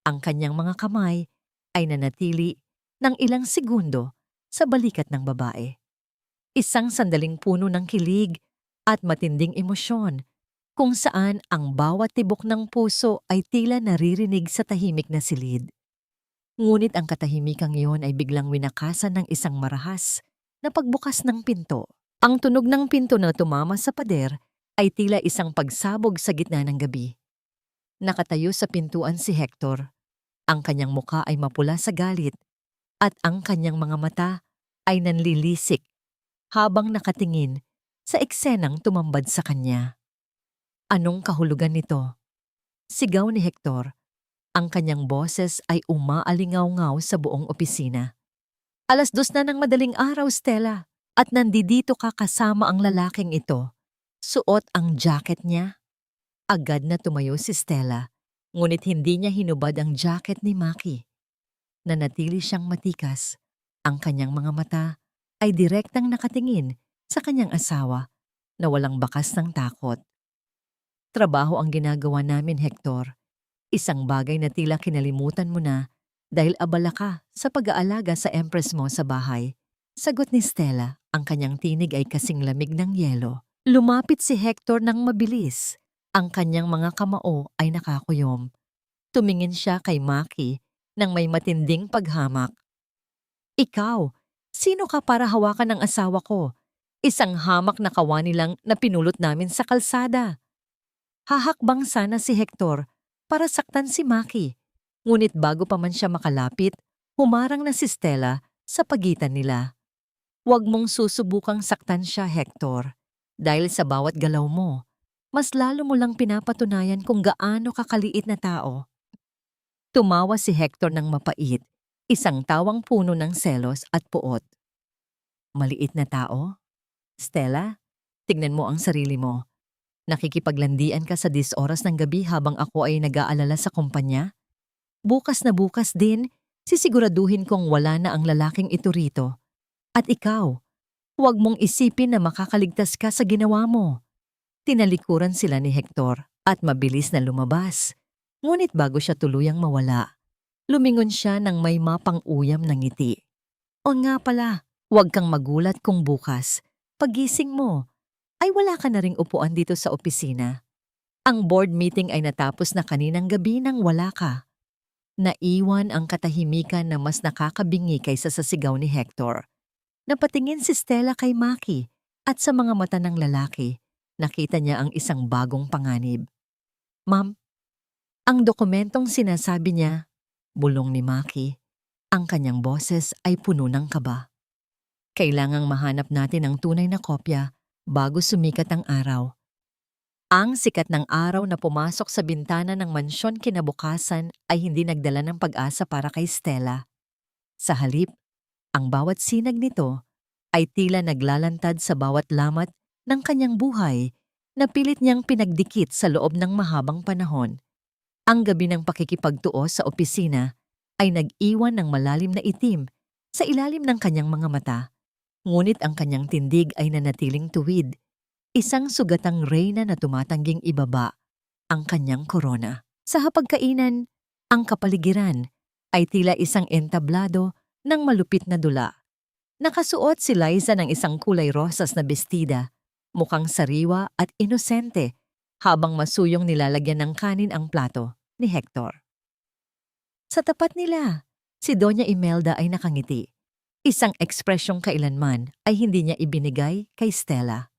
Ang kanyang mga kamay ay nanatili ng ilang segundo sa balikat ng babae. Isang sandaling puno ng kilig at matinding emosyon kung saan ang bawat tibok ng puso ay tila naririnig sa tahimik na silid. Ngunit ang katahimikang iyon ay biglang winakasan ng isang marahas na pagbukas ng pinto. Ang tunog ng pinto na tumama sa pader ay tila isang pagsabog sa gitna ng gabi. Nakatayo sa pintuan si Hector. Ang kanyang muka ay mapula sa galit at ang kanyang mga mata ay nanlilisik habang nakatingin sa eksenang tumambad sa kanya. Anong kahulugan nito? Sigaw ni Hector. Ang kanyang boses ay umaalingaw-ngaw sa buong opisina. 2:00 na ng madaling araw, Stella, at nandito ka kasama ang lalaking ito. Suot ang jacket niya. Agad na tumayo si Stella, ngunit hindi niya hinubad ang jacket ni Maki. Nanatili siyang matikas. Ang kanyang mga mata ay direktang nakatingin sa kanyang asawa na walang bakas ng takot. Trabaho ang ginagawa namin, Hector. Isang bagay na tila kinalimutan mo na dahil abala ka sa pag-aalaga sa empress mo sa bahay. Sagot ni Stella, ang kanyang tinig ay kasing lamig ng yelo. Lumapit si Hector ng mabilis. Ang kanyang mga kamao ay nakakuyom. Tumingin siya kay Maki nang may matinding paghamak. Ikaw, sino ka para hawakan ng asawa ko? Isang hamak na kawani lang na pinulot namin sa kalsada. Hahakbang sana si Hector para saktan si Maki. Ngunit bago pa man siya makalapit, humarang na si Stella sa pagitan nila. Huwag mong susubukang saktan siya, Hector. Dahil sa bawat galaw mo, mas lalo mo lang pinapatunayan kung gaano kakaliit na tao. Tumawa si Hector ng mapait, isang tawang puno ng selos at puot. Maliit na tao? Stella, tignan mo ang sarili mo. Nakikipaglandian ka sa 10 oras ng gabi habang ako ay nag-aalala sa kumpanya? Bukas na bukas din, sisiguraduhin kong wala na ang lalaking ito rito. At ikaw, huwag mong isipin na makakaligtas ka sa ginawa mo. Tinalikuran sila ni Hector at mabilis na lumabas. Ngunit bago siya tuluyang mawala, lumingon siya ng may mapang-uyam na ngiti. O nga pala, Huwag kang magulat kung bukas, pagising mo, ay wala ka na ring upuan dito sa opisina. Ang board meeting ay natapos na kaninang gabi nang wala ka. Naiwan ang katahimikan na mas nakakabingi kaysa sa sigaw ni Hector. Napatingin si Stella kay Maki at sa mga mata ng lalaki, nakita niya ang isang bagong panganib. Ma'am, ang dokumentong sinasabi niya, bulong ni Maki, ang kanyang boses ay puno ng kaba. Kailangang mahanap natin ang tunay na kopya bago sumikat ang araw. Ang sikat ng araw na pumasok sa bintana ng mansyon kinabukasan ay hindi nagdala ng pag-asa para kay Stella. Sa halip, ang bawat sinag nito ay tila naglalantad sa bawat lamat ng kanyang buhay na pilit niyang pinagdikit sa loob ng mahabang panahon. Ang gabi ng pakikipagtuo sa opisina ay nag-iwan ng malalim na itim sa ilalim ng kanyang mga mata. Ngunit ang kanyang tindig ay nanatiling tuwid. Isang sugatang reyna na tumatangging ibaba ang kanyang korona. Sa hapagkainan, ang kapaligiran ay tila isang entablado ng malupit na dula. Nakasuot si Liza ng isang kulay rosas na bestida, mukhang sariwa at inosente, habang masuyong nilalagyan ng kanin ang plato ni Hector. Sa tapat nila, si Doña Imelda ay nakangiti. Isang ekspresyong kailanman ay hindi niya ibinigay kay Stella.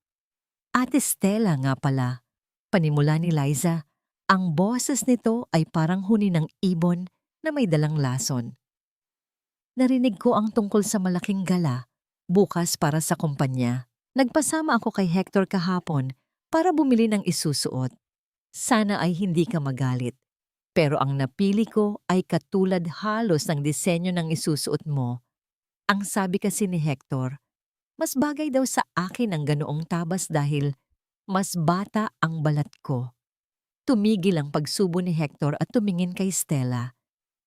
Ate Stella nga pala, panimula ni Liza, ang boses nito ay parang huni ng ibon na may dalang lason. Narinig ko ang tungkol sa malaking gala, bukas para sa kumpanya. Nagpasama ako kay Hector kahapon para bumili ng isusuot. Sana ay hindi ka magalit, pero ang napili ko ay katulad halos ng disenyo ng isusuot mo. Ang sabi kasi ni Hector, mas bagay daw sa akin ang ganoong tabas dahil mas bata ang balat ko. Tumigil ang pagsubo ni Hector at tumingin kay Stella.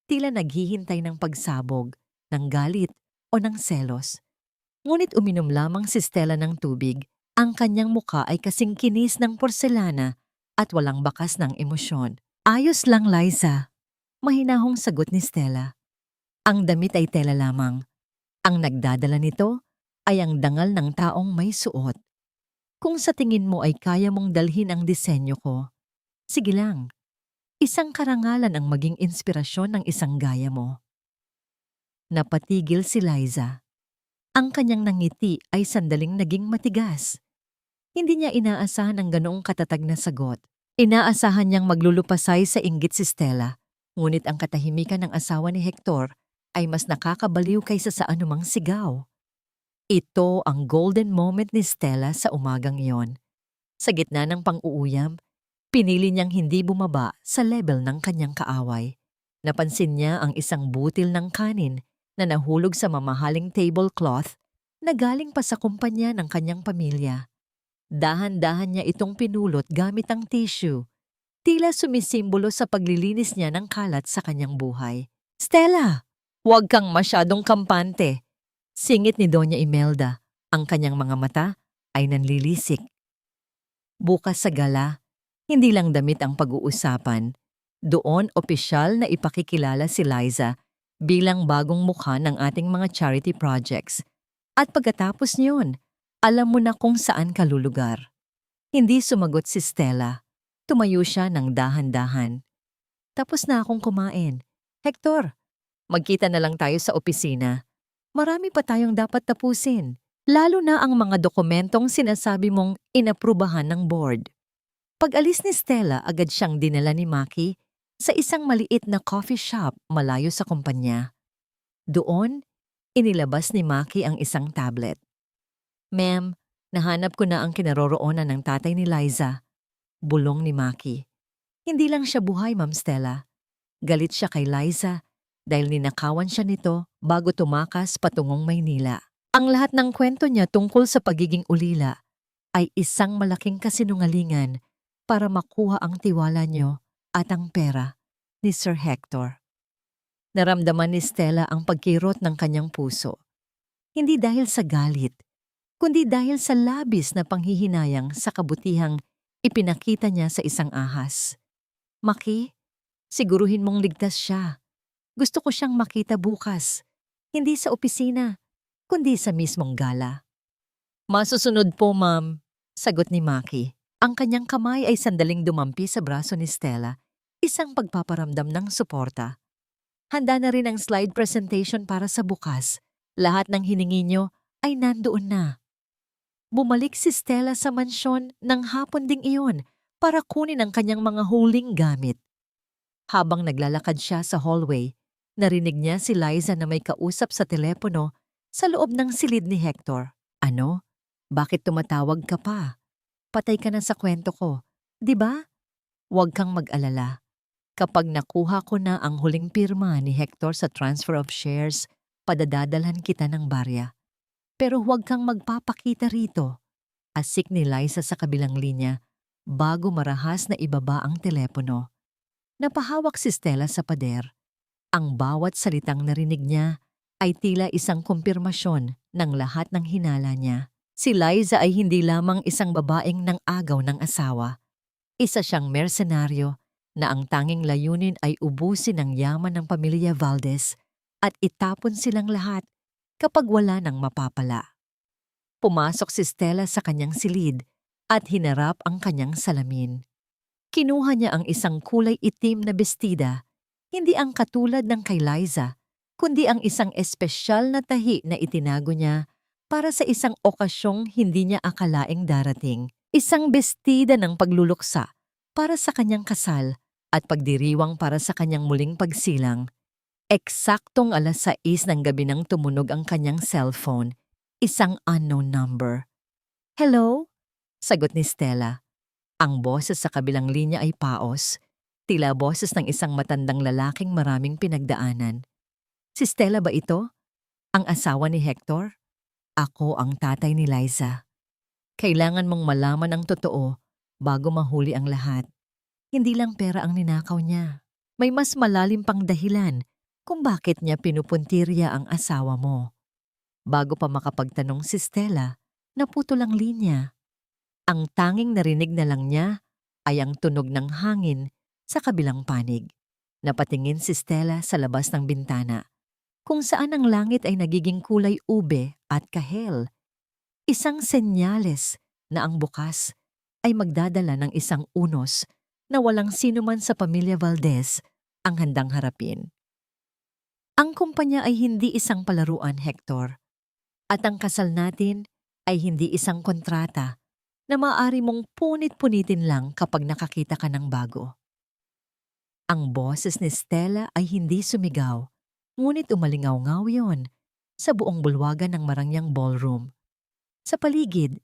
Tila naghihintay ng pagsabog, ng galit o ng selos. Ngunit uminom lamang si Stella ng tubig. Ang kanyang muka ay kasing kinis ng porselana at walang bakas ng emosyon. Ayos lang, Liza. Mahinahong sagot ni Stella. Ang damit ay tela lamang. Ang nagdadala nito ay ang dangal ng taong may suot. Kung sa tingin mo ay kaya mong dalhin ang disenyo ko, sige lang. Isang karangalan ang maging inspirasyon ng isang gaya mo. Napatigil si Liza. Ang kanyang nangiti ay sandaling naging matigas. Hindi niya inaasahan ang ganoong katatag na sagot. Inaasahan niyang maglulupasay sa inggit si Stella, ngunit ang katahimikan ng asawa ni Hector ay mas nakakabaliw kaysa sa anumang sigaw. Ito ang golden moment ni Stella sa umagang iyon. Sa gitna ng pang-uuyam, pinili niyang hindi bumaba sa level ng kanyang kaaway. Napansin niya ang isang butil ng kanin na nahulog sa mamahaling tablecloth na galing pa sa kumpanya ng kanyang pamilya. Dahan-dahan niya itong pinulot gamit ang tissue. Tila sumisimbolo sa paglilinis niya ng kalat sa kanyang buhay. Stella, huwag kang masyadong kampante. Singit ni Doña Imelda, ang kanyang mga mata ay nanlilisik. Bukas sa gala, hindi lang damit ang pag-uusapan. Doon opisyal na ipakikilala si Liza bilang bagong mukha ng ating mga charity projects. At pagkatapos niyon, alam mo na kung saan ka lulugar. Hindi sumagot si Stella. Tumayo siya ng dahan-dahan. Tapos na akong kumain. Hector, magkita na lang tayo sa opisina. Marami pa tayong dapat tapusin, lalo na ang mga dokumentong sinasabi mong inaprubahan ng board. Pag-alis ni Stella, agad siyang dinala ni Maki sa isang maliit na coffee shop malayo sa kumpanya. Doon, inilabas ni Maki ang isang tablet. Ma'am, nahanap ko na ang kinaroroonan ng tatay ni Liza. Bulong ni Maki. Hindi lang siya buhay, Ma'am Stella. Galit siya kay Liza dahil ninakawan siya nito bago tumakas patungong Maynila. Ang lahat ng kwento niya tungkol sa pagiging ulila ay isang malaking kasinungalingan para makuha ang tiwala niyo at ang pera ni Sir Hector. Naramdaman ni Stella ang pagkirot ng kanyang puso. Hindi dahil sa galit, kundi dahil sa labis na panghihinayang sa kabutihang ipinakita niya sa isang ahas. Maki, siguruhin mong ligtas siya. Gusto ko siyang makita bukas, hindi sa opisina, kundi sa mismong gala. Masusunod po, ma'am, sagot ni Maki. Ang kanyang kamay ay sandaling dumampi sa braso ni Stella, isang pagpaparamdam ng suporta. Handa na rin ang slide presentation para sa bukas. Lahat ng hiningi nyo ay nandoon na. Bumalik si Stella sa mansyon ng hapon ding iyon para kunin ang kanyang mga huling gamit. Habang naglalakad siya sa hallway, narinig niya si Liza na may kausap sa telepono sa loob ng silid ni Hector. Ano? Bakit tumatawag ka pa? Patay ka na sa kwento ko, di ba? Huwag kang mag-alala. Kapag nakuha ko na ang huling pirma ni Hector sa transfer of shares, padadadalhan kita ng barya. Pero huwag kang magpapakita rito. Asik ni Liza sa kabilang linya bago marahas na ibaba ang telepono. Napahawak si Stella sa pader. Ang bawat salitang narinig niya ay tila isang kumpirmasyon ng lahat ng hinala niya. Si Liza ay hindi lamang isang babaeng nang agaw ng asawa. Isa siyang mersenaryo na ang tanging layunin ay ubusin ang yaman ng pamilya Valdez at itapon silang lahat kapag wala nang mapapala. Pumasok si Stella sa kanyang silid at hinarap ang kanyang salamin. Kinuha niya ang isang kulay itim na bestida, hindi ang katulad ng kay Liza, kundi ang isang espesyal na tahi na itinago niya para sa isang okasyong hindi niya akalaing darating. Isang bestida ng pagluluksa para sa kanyang kasal at pagdiriwang para sa kanyang muling pagsilang. Eksaktong 6:00 ng gabi nang tumunog ang kanyang cellphone, isang unknown number. Hello? Sagot ni Stella. Ang boses sa kabilang linya ay paos, tila boses ng isang matandang lalaking maraming pinagdaanan. Si Stella ba ito? Ang asawa ni Hector? Ako ang tatay ni Liza. Kailangan mong malaman ang totoo bago mahuli ang lahat. Hindi lang pera ang ninakaw niya. May mas malalim pang dahilan kung bakit niya pinupuntirya ang asawa mo. Bago pa makapagtanong si Stella, naputol ang linya. Ang tanging narinig na lang niya ay ang tunog ng hangin sa kabilang panig. Napatingin si Stella sa labas ng bintana, kung saan ang langit ay nagiging kulay ube at kahel. Isang senyales na ang bukas ay magdadala ng isang unos na walang sinuman sa pamilya Valdez ang handang harapin. Ang kumpanya ay hindi isang palaruan, Hector. At ang kasal natin ay hindi isang kontrata na maaari mong punit-punitin lang kapag nakakita ka ng bago. Ang boses ni Stella ay hindi sumigaw, ngunit umalingaw-ngaw yon sa buong bulwagan ng marangyang ballroom. Sa paligid,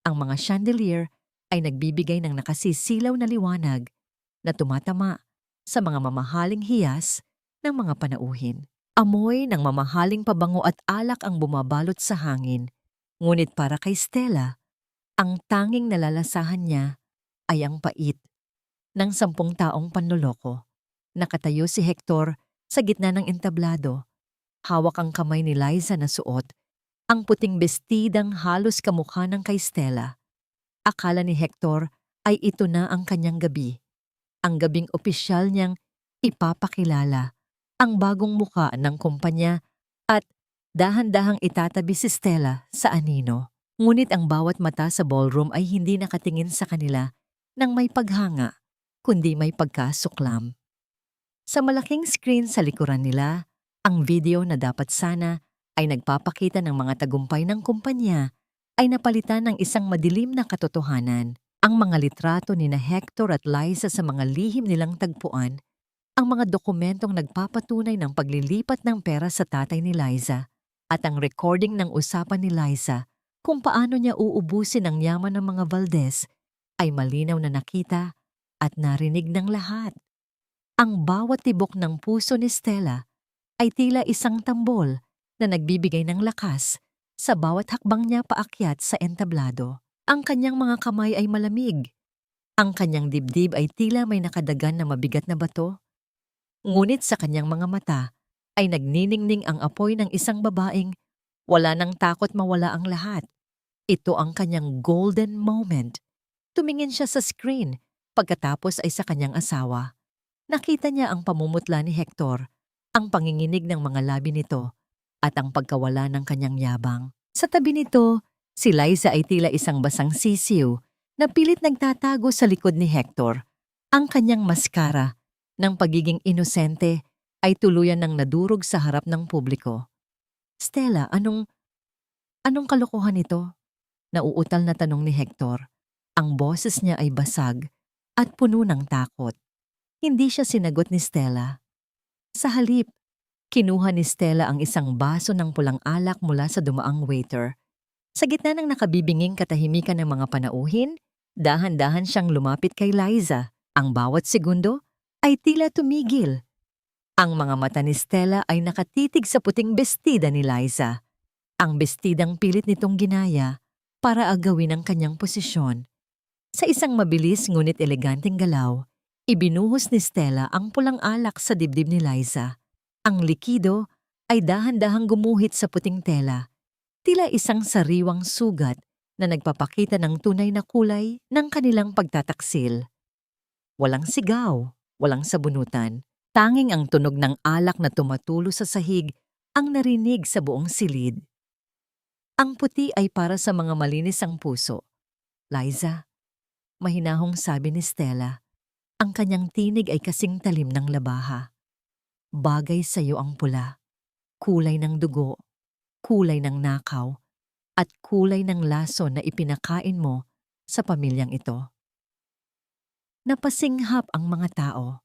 ang mga chandelier ay nagbibigay ng nakasisilaw na liwanag na tumatama sa mga mamahaling hiyas ng mga panauhin. Amoy ng mamahaling pabango at alak ang bumabalot sa hangin, ngunit para kay Stella, ang tanging nalalasahan niya ay ang pait ng 10 taong panloloko. Nakatayo si Hector sa gitna ng entablado. Hawak ang kamay ni Liza na suot ang puting bestidang halos kamukha ng kay Stella. Akala ni Hector ay ito na ang kanyang gabi. Ang gabing opisyal niyang ipapakilala ang bagong muka ng kumpanya at dahan-dahang itatabi si Stella sa anino. Ngunit ang bawat mata sa ballroom ay hindi nakatingin sa kanila ng may paghanga, kundi may pagkasuklam. Sa malaking screen sa likuran nila, ang video na dapat sana ay nagpapakita ng mga tagumpay ng kumpanya ay napalitan ng isang madilim na katotohanan. Ang mga litrato ni na Hector at Liza sa mga lihim nilang tagpuan, ang mga dokumentong nagpapatunay ng paglilipat ng pera sa tatay ni Liza, at ang recording ng usapan ni Liza kung paano niya uubusin ang yaman ng mga Valdez ay malinaw na nakita at narinig ng lahat. Ang bawat tibok ng puso ni Stella ay tila isang tambol na nagbibigay ng lakas sa bawat hakbang niya paakyat sa entablado. Ang kanyang mga kamay ay malamig. Ang kanyang dibdib ay tila may nakadagan na mabigat na bato. Ngunit sa kanyang mga mata ay nagniningning ang apoy ng isang babaeng wala nang takot mawala ang lahat. Ito ang kanyang golden moment. Tumingin siya sa screen, pagkatapos ay sa kanyang asawa. Nakita niya ang pamumutla ni Hector, ang panginginig ng mga labi nito, at ang pagkawala ng kanyang yabang. Sa tabi nito, si Liza ay tila isang basang sisiw na pilit nagtatago sa likod ni Hector. Ang kanyang maskara ng pagiging inosente ay tuluyan ng nadurog sa harap ng publiko. Stella, anong kalokohan ito? Nauutal na tanong ni Hector. Ang boses niya ay basag at puno ng takot. Hindi siya sinagot ni Stella. Sa halip, kinuha ni Stella ang isang baso ng pulang alak mula sa dumaang waiter. Sa gitna ng nakabibinging katahimikan ng mga panauhin, dahan-dahan siyang lumapit kay Liza. Ang bawat segundo ay tila tumigil. Ang mga mata ni Stella ay nakatitig sa puting bestida ni Liza. Ang bestidang pilit nitong ginaya para agawin ang kanyang posisyon. Sa isang mabilis ngunit eleganteng galaw, ibinuhos ni Stella ang pulang alak sa dibdib ni Liza. Ang likido ay dahan-dahang gumuhit sa puting tela, tila isang sariwang sugat na nagpapakita ng tunay na kulay ng kanilang pagtataksil. Walang sigaw, walang sabunutan, tanging ang tunog ng alak na tumatulo sa sahig ang narinig sa buong silid. Ang puti ay para sa mga malinis ang puso. Liza, mahinahong sabi ni Stella, ang kanyang tinig ay kasing talim ng labaha. Bagay sa iyo ang pula, kulay ng dugo, kulay ng nakaw, at kulay ng laso na ipinakain mo sa pamilyang ito. Napasinghap ang mga tao.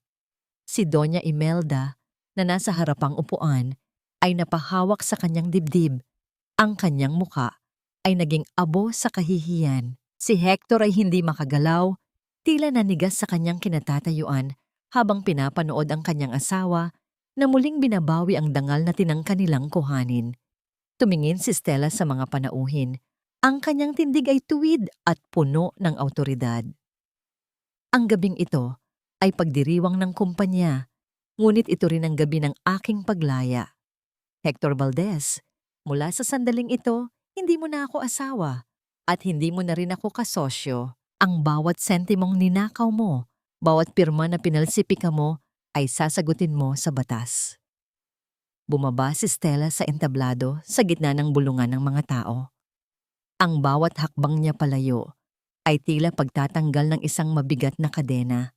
Si Doña Imelda na nasa harapang upuan ay napahawak sa kanyang dibdib. Ang kanyang muka ay naging abo sa kahihiyan. Si Hector ay hindi makagalaw, tila nanigas sa kanyang kinatatayuan habang pinapanood ang kanyang asawa na muling binabawi ang dangal na tinangka nilang kuhanin. Tumingin si Stella sa mga panauhin. Ang kanyang tindig ay tuwid at puno ng awtoridad. Ang gabing ito ay pagdiriwang ng kumpanya, ngunit ito rin ang gabi ng aking paglaya. Hector Valdez, mula sa sandaling ito, hindi mo na ako asawa at hindi mo na rin ako kasosyo. Ang bawat sentimong ninakaw mo, bawat pirma na pinalsipika mo ay sasagutin mo sa batas. Bumaba si Stella sa entablado sa gitna ng bulungan ng mga tao. Ang bawat hakbang niya palayo ay tila pagtatanggal ng isang mabigat na kadena.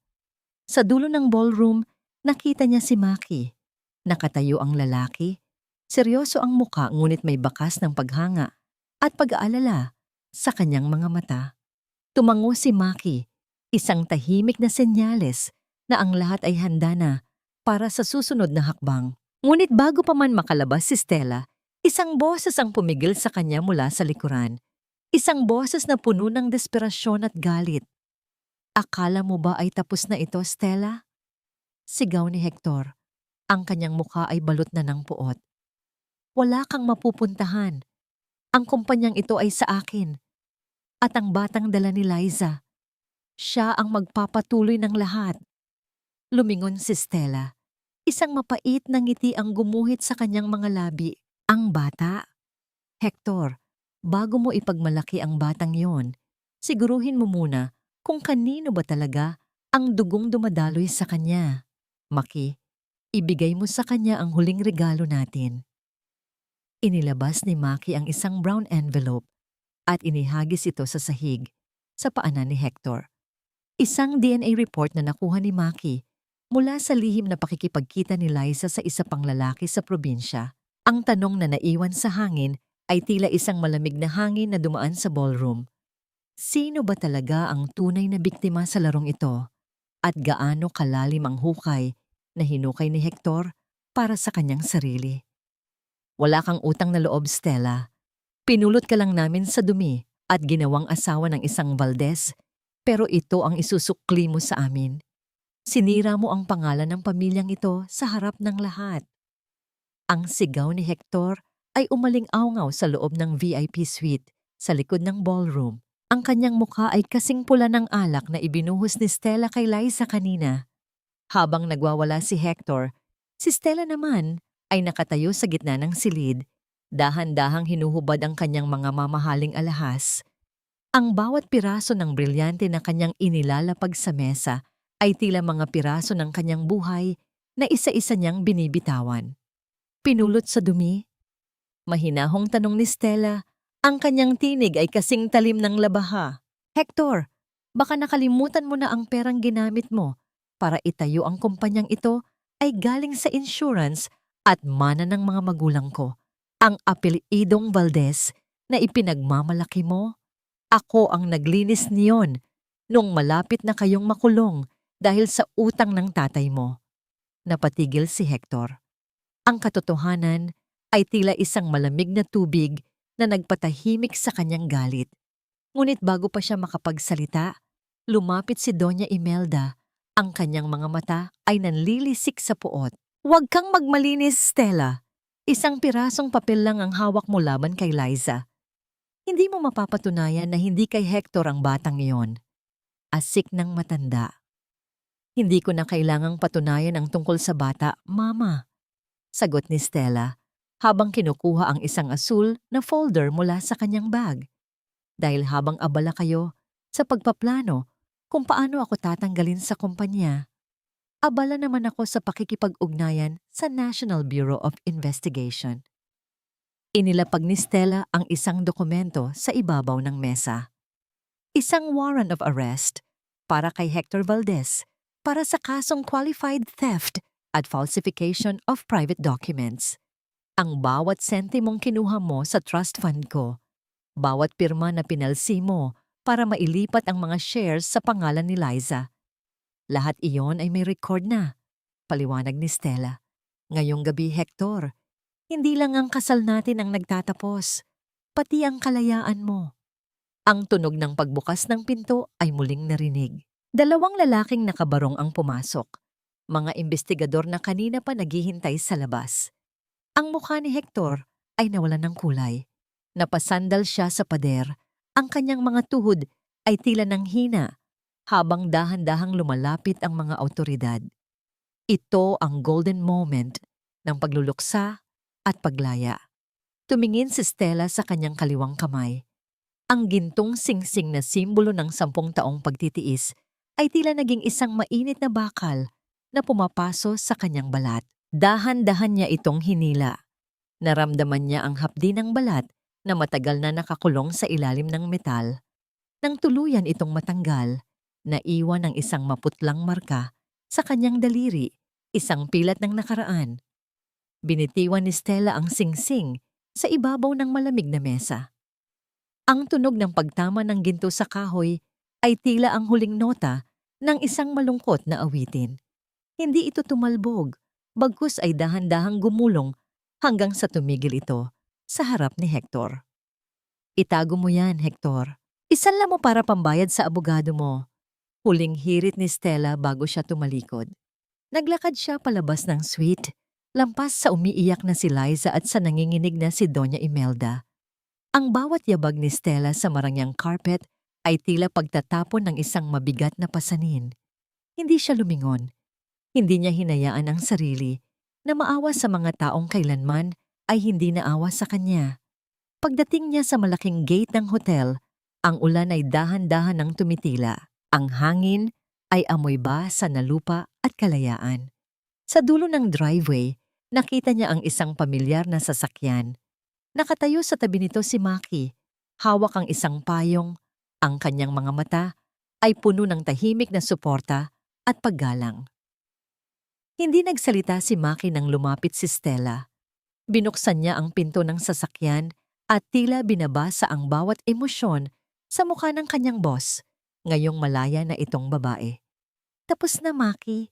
Sa dulo ng ballroom, nakita niya si Maki. Nakatayo ang lalaki. Seryoso ang muka ngunit may bakas ng paghanga at pag-aalala sa kanyang mga mata. Tumango si Maki, isang tahimik na senyales na ang lahat ay handa na para sa susunod na hakbang. Ngunit bago pa man makalabas si Stella, isang boses ang pumigil sa kanya mula sa likuran. Isang boses na puno ng desperasyon at galit. Akala mo ba ay tapos na ito, Stella? Sigaw ni Hector. Ang kanyang mukha ay balot na ng puot. Wala kang mapupuntahan. Ang kumpanyang ito ay sa akin. At ang batang dala ni Liza. Siya ang magpapatuloy ng lahat. Lumingon si Stella. Isang mapait na ngiti ang gumuhit sa kanyang mga labi. Ang bata? Hector, bago mo ipagmalaki ang batang yon, siguruhin mo muna kung kanino ba talaga ang dugong dumadaloy sa kanya. Maki, ibigay mo sa kanya ang huling regalo natin. Inilabas ni Maki ang isang brown envelope at inihagis ito sa sahig sa paanan ni Hector. Isang DNA report na nakuha ni Maki mula sa lihim na pakikipagkita ni Liza sa isa pang lalaki sa probinsya. Ang tanong na naiwan sa hangin ay tila isang malamig na hangin na dumaan sa ballroom. Sino ba talaga ang tunay na biktima sa larong ito? At gaano kalalim ang hukay na hinukay ni Hector para sa kanyang sarili? Wala kang utang na loob, Stella. Pinulot ka lang namin sa dumi at ginawang asawa ng isang Valdez, pero ito ang isusukli mo sa amin. Sinira mo ang pangalan ng pamilyang ito sa harap ng lahat. Ang sigaw ni Hector ay umaling-awngaw sa loob ng VIP suite sa likod ng ballroom. Ang kanyang mukha ay kasing pula ng alak na ibinuhos ni Stella kay Liza kanina. Habang nagwawala si Hector, si Stella naman ay nakatayo sa gitna ng silid. Dahan-dahang hinuhubad ang kanyang mga mamahaling alahas. Ang bawat piraso ng brilyante na kanyang inilalapag sa mesa ay tila mga piraso ng kanyang buhay na isa-isa niyang binibitawan. Pinulot sa dumi, Mahinahong tanong ni Stella. Ang kanyang tinig ay kasing talim ng labaha. Hector, baka nakalimutan mo na ang perang ginamit mo para itayo ang kumpanyang ito ay galing sa insurance at mana ng mga magulang ko. Ang apelyidong Valdez na ipinagmamalaki mo, ako ang naglinis niyon nung malapit na kayong makulong dahil sa utang ng tatay mo. Napatigil si Hector. Ang katotohanan ay tila isang malamig na tubig na nagpatahimik sa kanyang galit. Ngunit bago pa siya makapagsalita, lumapit si Doña Imelda. Ang kanyang mga mata ay nanlilisik sa puot. Huwag kang magmalinis, Stella. Isang pirasong papel lang ang hawak mo laban kay Liza. Hindi mo mapapatunayan na hindi kay Hector ang batang iyon. Asik ng matanda. Hindi ko na kailangang patunayan ang tungkol sa bata, Mama. Sagot ni Stella habang kinukuha ang isang asul na folder mula sa kanyang bag. Dahil habang abala kayo sa pagpaplano kung paano ako tatanggalin sa kumpanya, abala naman ako sa pakikipag-ugnayan sa National Bureau of Investigation. Inilapag ni Stella ang isang dokumento sa ibabaw ng mesa. Isang warrant of arrest para kay Hector Valdez para sa kasong qualified theft at falsification of private documents. Ang bawat sentimong kinuha mo sa trust fund ko, bawat pirma na pinalsi mo para mailipat ang mga shares sa pangalan ni Liza. Lahat iyon ay may record na, paliwanag ni Stella. Ngayong gabi, Hector, hindi lang ang kasal natin ang nagtatapos, pati ang kalayaan mo. Ang tunog ng pagbukas ng pinto ay muling narinig. Dalawang lalaking nakabarong ang pumasok. Mga investigador na kanina pa naghihintay sa labas. Ang mukha ni Hector ay nawalan ng kulay. Napasandal siya sa pader. Ang kanyang mga tuhod ay tila ng hina habang dahan-dahang lumalapit ang mga awtoridad. Ito ang golden moment ng pagluluksa at paglaya. Tumingin si Stella sa kanyang kaliwang kamay. Ang gintong singsing na simbolo ng 10 taong pagtitiis ay tila naging isang mainit na bakal na pumapaso sa kanyang balat. Dahan-dahan niya itong hinila. Naramdaman niya ang hapdi ng balat na matagal na nakakulong sa ilalim ng metal. Nang tuluyan itong matanggal, naiwan ang isang maputlang marka sa kanyang daliri, isang pilat ng nakaraan. Binitiwan ni Stella ang singsing sa ibabaw ng malamig na mesa. Ang tunog ng pagtama ng ginto sa kahoy ay tila ang huling nota ng isang malungkot na awitin. Hindi ito tumalbog, bagkus ay dahan-dahang gumulong hanggang sa tumigil ito sa harap ni Hector. Itago mo yan, Hector. Isanla mo para pambayad sa abogado mo. Huling hirit ni Stella bago siya tumalikod. Naglakad siya palabas ng suite, lampas sa umiiyak na si Liza at sa nanginginig na si Doña Imelda. Ang bawat yabag ni Stella sa marangyang carpet ay tila pagtatapon ng isang mabigat na pasanin. Hindi siya lumingon. Hindi niya hinayaan ang sarili na maawa sa mga taong kailanman ay hindi naawa sa kanya. Pagdating niya sa malaking gate ng hotel, ang ulan ay dahan-dahan ng tumitila. Ang hangin ay amoy basa na lupa at kalayaan. Sa dulo ng driveway, nakita niya ang isang pamilyar na sasakyan. Nakatayo sa tabi nito si Maki. Hawak ang isang payong. Ang kanyang mga mata ay puno ng tahimik na suporta at paggalang. Hindi nagsalita si Maki nang lumapit si Stella. Binuksan niya ang pinto ng sasakyan at tila binabasa ang bawat emosyon sa mukha ng kanyang boss, ngayong malaya na itong babae. Tapos na, Maki,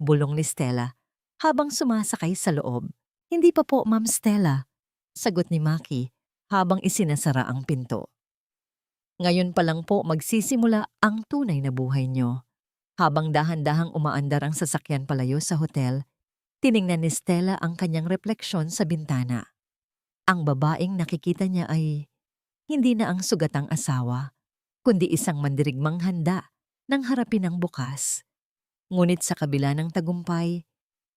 bulong ni Stella habang sumasakay sa loob. Hindi pa po, Ma'am Stella, sagot ni Maki habang isinasara ang pinto. Ngayon pa lang po magsisimula ang tunay na buhay niyo. Habang dahan-dahang umaandar ang sasakyan palayo sa hotel, tiningnan ni Stella ang kanyang refleksyon sa bintana. Ang babaeng nakikita niya ay hindi na ang sugatang asawa, kundi isang mandirigmang handa ng harapin ang bukas. Ngunit sa kabila ng tagumpay,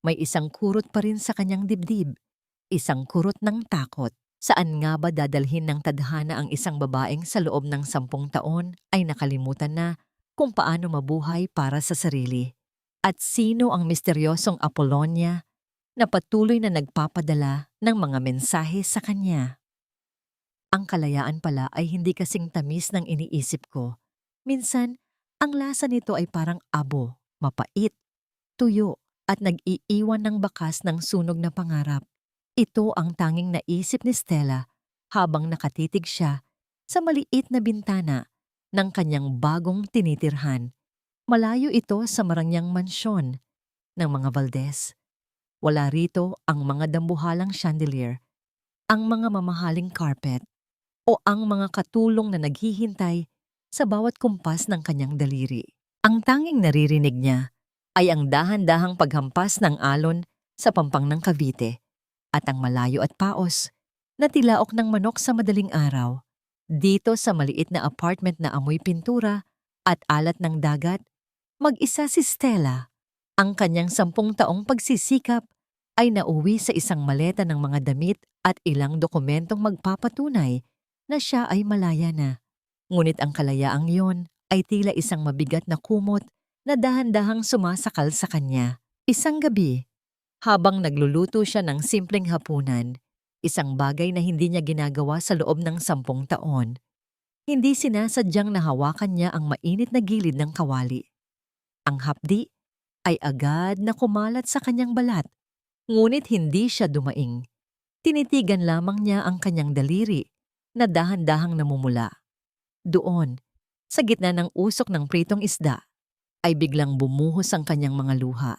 may isang kurot pa rin sa kanyang dibdib, isang kurot ng takot. Saan nga ba dadalhin ng tadhana ang isang babaeng sa loob ng 10 taon ay nakalimutan na kung paano mabuhay para sa sarili? At sino ang misteryosong Apollonia na patuloy na nagpapadala ng mga mensahe sa kanya. Ang kalayaan pala ay hindi kasing tamis ng iniisip ko. Minsan, ang lasa nito ay parang abo, mapait, tuyo, at nag-iiwan ng bakas ng sunog na pangarap. Ito ang tanging naisip ni Stella habang nakatitig siya sa maliit na bintana ng kanyang bagong tinitirhan. Malayo ito sa marangyang mansyon ng mga Valdez. Wala rito ang mga dambuhalang chandelier, ang mga mamahaling carpet, o ang mga katulong na naghihintay sa bawat kumpas ng kanyang daliri. Ang tanging naririnig niya ay ang dahan-dahang paghampas ng alon sa pampang ng Cavite at ang malayo at paos na tilaok ng manok sa madaling araw. Dito sa maliit na apartment na amoy pintura at alat ng dagat, mag-isa si Stella. Ang kanyang 10 taong pagsisikap ay nauwi sa isang maleta ng mga damit at ilang dokumentong magpapatunay na siya ay malaya na. Ngunit ang kalayaang iyon ay tila isang mabigat na kumot na dahan-dahang sumasakal sa kanya. Isang gabi, habang nagluluto siya ng simpleng hapunan, isang bagay na hindi niya ginagawa sa loob ng 10 taon, hindi sinasadyang nahawakan niya ang mainit na gilid ng kawali. Ang hapdi ay agad na kumalat sa kanyang balat, ngunit hindi siya dumaing. Tinitigan lamang niya ang kanyang daliri na dahan-dahang namumula. Doon, sa gitna ng usok ng pritong isda, ay biglang bumuhos ang kanyang mga luha.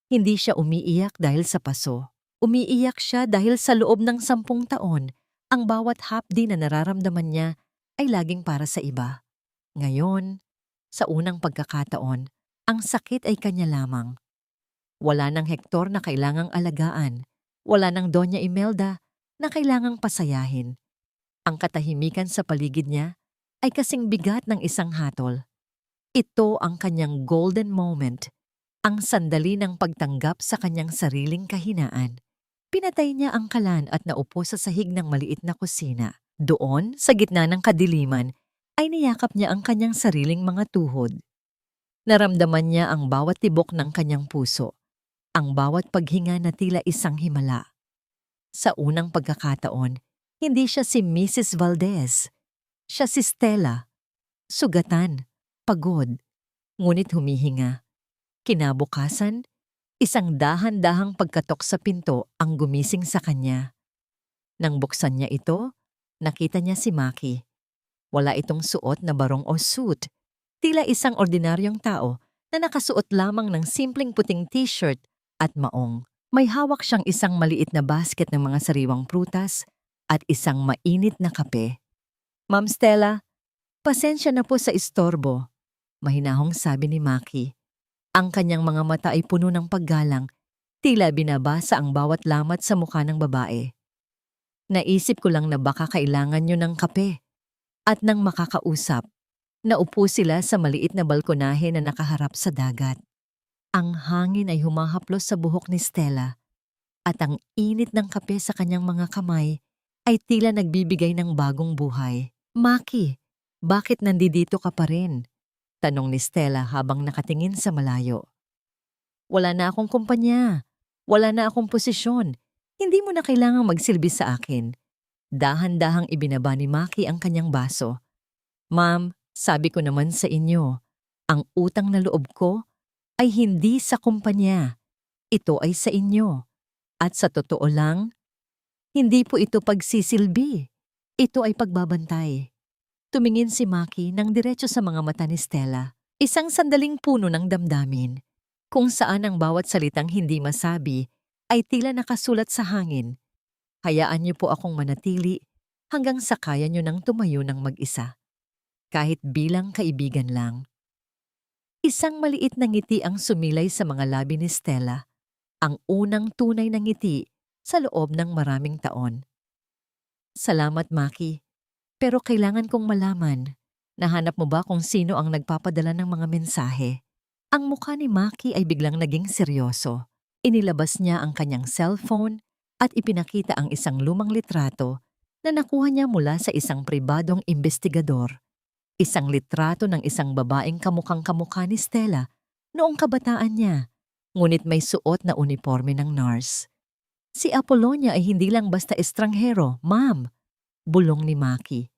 Hindi siya umiiyak dahil sa paso. Umiiyak siya dahil sa loob ng 10 taon, ang bawat hapdi na nararamdaman niya ay laging para sa iba. Ngayon, sa unang pagkakataon, ang sakit ay kanya lamang. Wala ng Hector na kailangang alagaan. Wala ng Doña Imelda na kailangang pasayahin. Ang katahimikan sa paligid niya ay kasing bigat ng isang hatol. Ito ang kanyang golden moment, ang sandali ng pagtanggap sa kanyang sariling kahinaan. Pinatay niya ang kalan at naupo sa sahig ng maliit na kusina. Doon, sa gitna ng kadiliman, ay niyakap niya ang kanyang sariling mga tuhod. Naramdaman niya ang bawat tibok ng kanyang puso, ang bawat paghinga na tila isang himala. Sa unang pagkakataon, hindi siya si Mrs. Valdez. Siya si Stella. Sugatan, pagod, ngunit humihinga. Kinabukasan, isang dahan-dahang pagkatok sa pinto ang gumising sa kanya. Nang buksan niya ito, nakita niya si Maki. Wala itong suot na barong o suit. Tila isang ordinaryong tao na nakasuot lamang ng simpleng puting t-shirt at maong. May hawak siyang isang maliit na basket ng mga sariwang prutas at isang mainit na kape. "Ma'am Stella, pasensya na po sa istorbo," mahinahong sabi ni Maki. Ang kanyang mga mata ay puno ng paggalang, tila binabasa ang bawat lamat sa mukha ng babae. "Naisip ko lang na baka kailangan niyo ng kape." At nang makakausap, naupo sila sa maliit na balkonahe na nakaharap sa dagat. Ang hangin ay humahaplos sa buhok ni Stella at ang init ng kape sa kanyang mga kamay ay tila nagbibigay ng bagong buhay. "Maki, bakit nandito ka pa rin?" tanong ni Stella habang nakatingin sa malayo. "Wala na akong kumpanya. Wala na akong posisyon. Hindi mo na kailangang magsilbi sa akin." Dahan-dahang ibinaba ni Maki ang kanyang baso. "Ma'am, sabi ko naman sa inyo, ang utang na loob ko ay hindi sa kumpanya. Ito ay sa inyo. At sa totoo lang, hindi po ito pagsisilbi. Ito ay pagbabantay." Tumingin si Maki nang diretso sa mga mata ni Stella. Isang sandaling puno ng damdamin, kung saan ang bawat salitang hindi masabi ay tila nakasulat sa hangin. "Hayaan niyo po akong manatili hanggang sa kaya niyo nang tumayo ng mag-isa. Kahit bilang kaibigan lang." Isang maliit na ngiti ang sumilay sa mga labi ni Stella, ang unang tunay na ngiti sa loob ng maraming taon. "Salamat, Maki. Pero kailangan kong malaman, nahanap mo ba kung sino ang nagpapadala ng mga mensahe?" Ang mukha ni Maki ay biglang naging seryoso. Inilabas niya ang kanyang cellphone at ipinakita ang isang lumang litrato na nakuha niya mula sa isang pribadong investigador. Isang litrato ng isang babaeng kamukhang-kamukha ni Stella noong kabataan niya, ngunit may suot na uniforme ng nurse. Si Apollonia ay hindi lang basta estranghero, ma'am, bulong ni Maki.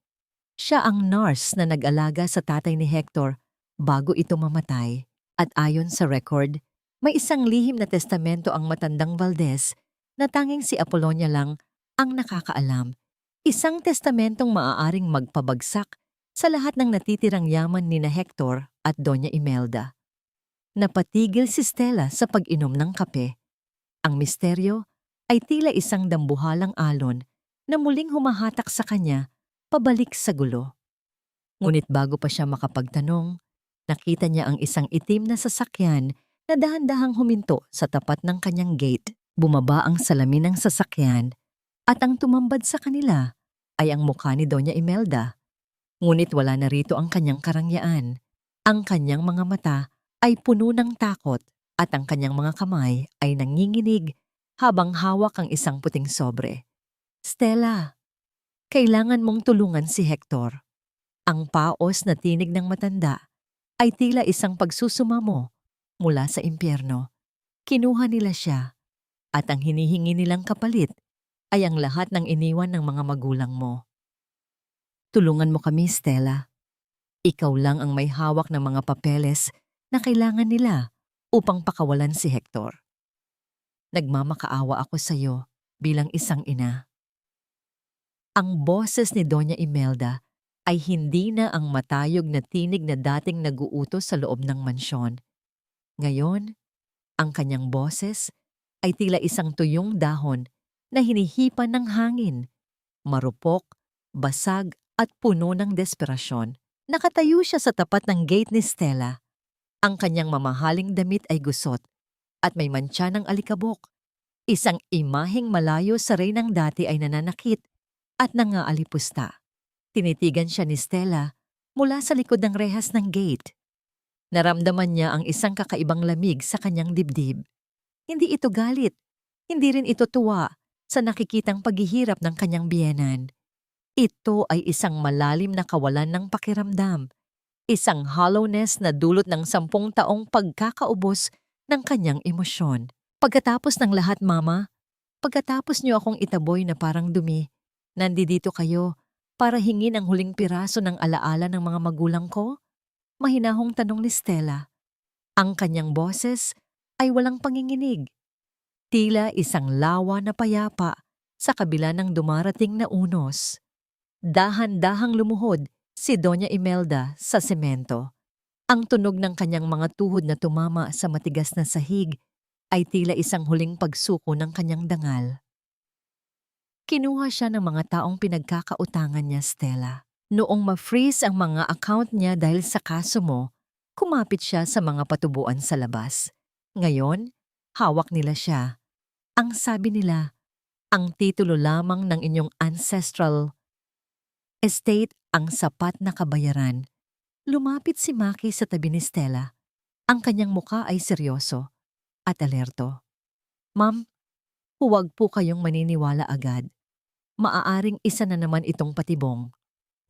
Siya ang nurse na nag-alaga sa tatay ni Hector bago ito mamatay. At ayon sa record, may isang lihim na testamento ang matandang Valdez na tanging si Apollonia lang ang nakakaalam. Isang testamentong maaaring magpabagsak sa lahat ng natitirang yaman ni na Hector at Doña Imelda. Napatigil si Stella sa pag-inom ng kape. Ang misteryo ay tila isang dambuhalang alon na muling humahatak sa kanya pabalik sa gulo. Ngunit bago pa siya makapagtanong, nakita niya ang isang itim na sasakyan na dahan-dahang huminto sa tapat ng kanyang gate. Bumaba ang salamin ng sasakyan at ang tumambad sa kanila ay ang mukha ni Doña Imelda. Ngunit wala na rito ang kanyang karangyaan. Ang kanyang mga mata ay puno ng takot at ang kanyang mga kamay ay nanginginig habang hawak ang isang puting sobre. Stella, kailangan mong tulungan si Hector. Ang paos na tinig ng matanda ay tila isang pagsusumamo mula sa impyerno. Kinuha nila siya at ang hinihingi nilang kapalit ay ang lahat ng iniwan ng mga magulang mo. Tulungan mo kami, Stella. Ikaw lang ang may hawak ng mga papeles na kailangan nila upang pakawalan si Hector. Nagmamakaawa ako sa iyo bilang isang ina. Ang boses ni Doña Imelda ay hindi na ang matayog na tinig na dating naguutos sa loob ng mansyon. Ngayon, ang kanyang boses ay tila isang tuyong dahon na hinihipan ng hangin, marupok, basag at puno ng desperasyon. Nakatayo siya sa tapat ng gate ni Stella. Ang kanyang mamahaling damit ay gusot at may mantsa ng alikabok. Isang imaheng malayo sa reynang dati ay nananakit at nangaalipusta. Tinitigan siya ni Stella mula sa likod ng rehas ng gate. Naramdaman niya ang isang kakaibang lamig sa kanyang dibdib. Hindi ito galit, hindi rin ito tuwa sa nakikitang paghihirap ng kanyang biyenan. Ito ay isang malalim na kawalan ng pakiramdam, isang hollowness na dulot ng 10 taong pagkakaubos ng kanyang emosyon. Pagkatapos ng lahat, Mama, pagkatapos niyo akong itaboy na parang dumi, nandito kayo para hingin ang huling piraso ng alaala ng mga magulang ko? Mahinahong tanong ni Stella. Ang kanyang boses ay walang panginginig. Tila isang lawa na payapa sa kabila ng dumarating na unos. Dahan-dahang lumuhod si Doña Imelda sa semento. Ang tunog ng kanyang mga tuhod na tumama sa matigas na sahig ay tila isang huling pagsuko ng kanyang dangal. Kinuha siya ng mga taong pinagkakautangan niya, Stella. Noong ma-freeze ang mga account niya dahil sa kaso mo, kumapit siya sa mga patubuan sa labas. Ngayon, hawak nila siya. Ang sabi nila, ang titulo lamang ng inyong ancestral estate ang sapat na kabayaran. Lumapit si Maki sa tabi ni Stella. Ang kanyang muka ay seryoso at alerto. Ma'am, huwag po kayong maniniwala agad. Maaaring isa na naman itong patibong.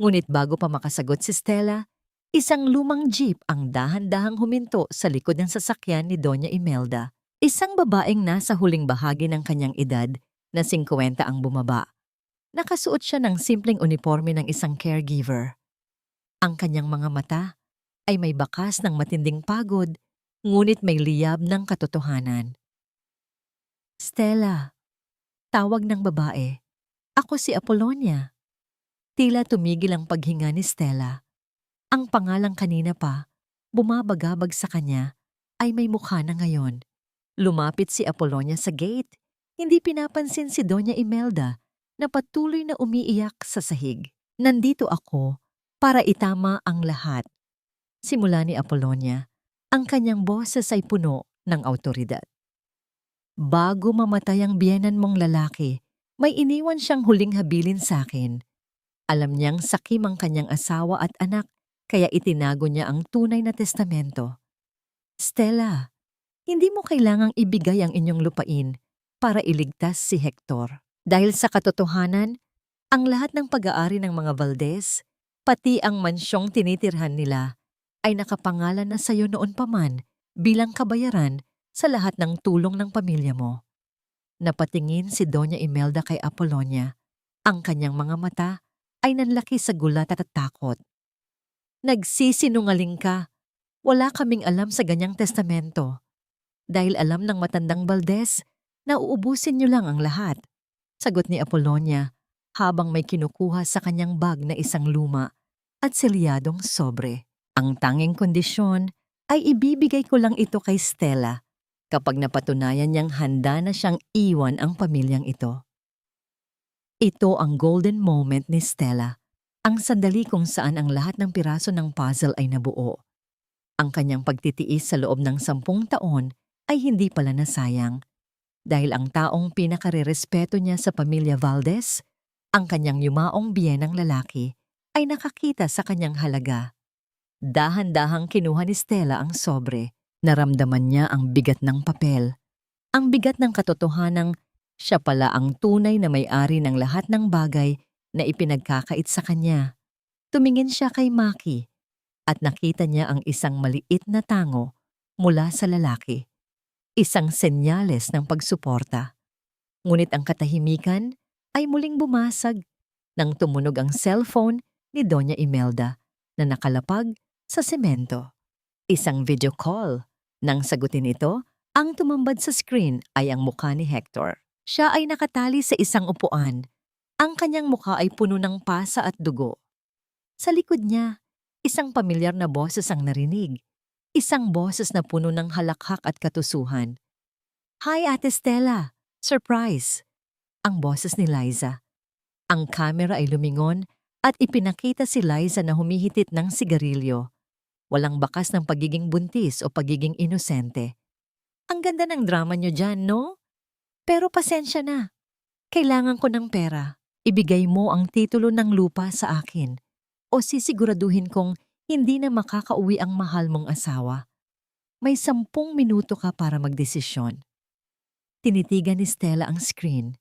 Ngunit bago pa makasagot si Stella, isang lumang jeep ang dahan-dahang huminto sa likod ng sasakyan ni Doña Imelda. Isang babaeng nasa huling bahagi ng kanyang edad na 50 ang bumaba. Nakasuot siya ng simpleng uniforme ng isang caregiver. Ang kanyang mga mata ay may bakas ng matinding pagod, ngunit may liyab ng katotohanan. Stella, tawag ng babae. Ako si Apollonia. Tila tumigil ang paghinga ni Stella. Ang pangalang kanina pa, bumabagabag sa kanya, ay may mukha na ngayon. Lumapit si Apollonia sa gate. Hindi pinapansin si Doña Imelda na patuloy na umiiyak sa sahig. Nandito ako para itama ang lahat. Simula ni Apollonia, ang kanyang boses ay puno ng awtoridad. Bago mamatay ang biyenan mong lalaki, may iniwan siyang huling habilin sa akin. Alam niyang sakim ang kanyang asawa at anak, kaya itinago niya ang tunay na testamento. Stella, hindi mo kailangang ibigay ang inyong lupain para iligtas si Hector. Dahil sa katotohanan, ang lahat ng pag-aari ng mga Valdez, pati ang mansyong tinitirhan nila, ay nakapangalan na sa iyo noon pa man bilang kabayaran sa lahat ng tulong ng pamilya mo. Napatingin si Doña Imelda kay Apolonia. Ang kanyang mga mata ay nanlaki sa gulat at takot. Nagsisinungaling ka. Wala kaming alam sa ganyang testamento. Dahil alam ng matandang Valdez na uubusin niyo lang ang lahat. Sagot ni Apolonia habang may kinukuha sa kanyang bag na isang luma at selyadong sobre. Ang tanging kondisyon ay ibibigay ko lang ito kay Stella kapag napatunayan niyang handa na siyang iwan ang pamilyang ito. Ito ang golden moment ni Stella, ang sandali kung saan ang lahat ng piraso ng puzzle ay nabuo. Ang kanyang pagtitiis sa loob ng 10 taon ay hindi pala nasayang dahil ang taong pinakarerespeto niya sa pamilya Valdez, ang kanyang yumaong biyenang lalaki, ay nakakita sa kanyang halaga. Dahan-dahang kinuha ni Stella ang sobre. Naramdaman niya ang bigat ng papel. Ang bigat ng katotohanang siya pala ang tunay na may-ari ng lahat ng bagay na ipinagkakait sa kanya. Tumingin siya kay Maki at nakita niya ang isang maliit na tango mula sa lalaki. Isang senyales ng pagsuporta. Ngunit ang katahimikan ay muling bumasag nang tumunog ang cellphone ni Doña Imelda na nakalapag sa semento. Isang video call. Nang sagutin ito, ang tumambad sa screen ay ang mukha ni Hector. Siya ay nakatali sa isang upuan. Ang kanyang mukha ay puno ng pasa at dugo. Sa likod niya, isang pamilyar na boses ang narinig. Isang boses na puno ng halakhak at katusuhan. "Hi, Ate Stella! Surprise!" Ang boses ni Liza. Ang kamera ay lumingon at ipinakita si Liza na humihitit ng sigarilyo. Walang bakas ng pagiging buntis o pagiging inosente. "Ang ganda ng drama niyo dyan, no? Pero pasensya na. Kailangan ko ng pera. Ibigay mo ang titulo ng lupa sa akin o sisiguraduhin kong hindi na makakauwi ang mahal mong asawa. May 10 minuto ka para magdesisyon." Tinitigan ni Stella ang screen.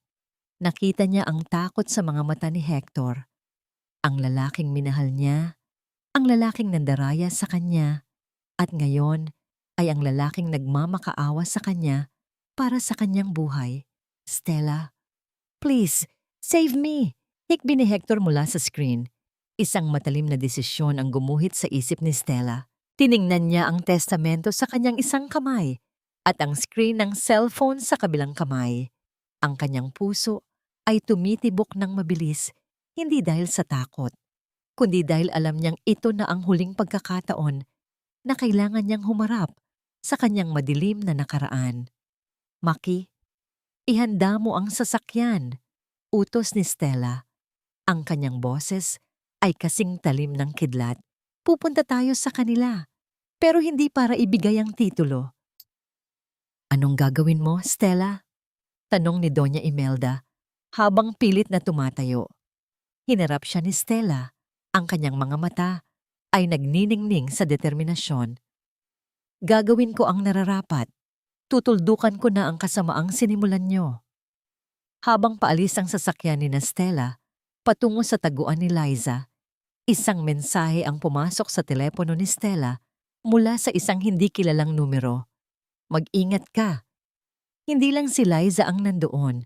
Nakita niya ang takot sa mga mata ni Hector. Ang lalaking minahal niya, ang lalaking nandaraya sa kanya, at ngayon ay ang lalaking nagmamakaawa sa kanya para sa kanyang buhay. "Stella, please, save me!" Hikbi ni Hector mula sa screen. Isang matalim na desisyon ang gumuhit sa isip ni Stella. Tiningnan niya ang testamento sa kanyang isang kamay at ang screen ng cellphone sa kabilang kamay. Ang kanyang puso ay tumitibok ng mabilis, hindi dahil sa takot, kundi dahil alam niyang ito na ang huling pagkakataon na kailangan niyang humarap sa kanyang madilim na nakaraan. "Maki, ihanda mo ang sasakyan," utos ni Stella. Ang kanyang boses ay kasing talim ng kidlat. "Pupunta tayo sa kanila, pero hindi para ibigay ang titulo." "Anong gagawin mo, Stella?" tanong ni Doña Imelda habang pilit na tumatayo. Hinarap siya ni Stella. Ang kanyang mga mata ay nagniningning sa determinasyon. "Gagawin ko ang nararapat. Tutuldukan ko na ang kasamaang sinimulan niyo." Habang paalis ang sasakyan ni Stella patungo sa taguan ni Liza, isang mensahe ang pumasok sa telepono ni Stella mula sa isang hindi kilalang numero. "Mag-ingat ka." Hindi lang si Liza ang nandoon.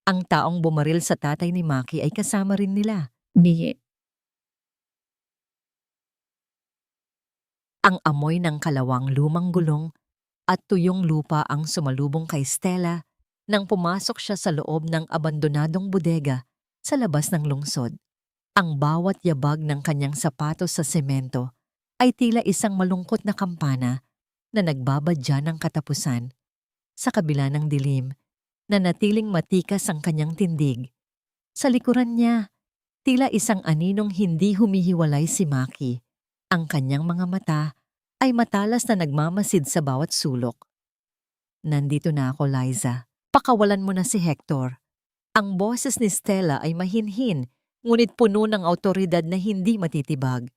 Ang taong bumaril sa tatay ni Maki ay kasama rin nila. Ang amoy ng kalawang lumang gulong at tuyong lupa ang sumalubong kay Stella nang pumasok siya sa loob ng abandonadong bodega sa labas ng lungsod. Ang bawat yabag ng kanyang sapatos sa semento ay tila isang malungkot na kampana na nagbabadya ng katapusan. Sa kabila ng dilim, nanatiling matikas ang kanyang tindig. Sa likuran niya, tila isang aninong hindi humihiwalay si Maki. Ang kanyang mga mata ay matalas na nagmamasid sa bawat sulok. "Nandito na ako, Liza. Pakawalan mo na si Hector." Ang boses ni Stella ay mahinhin, ngunit puno ng awtoridad na hindi matitibag.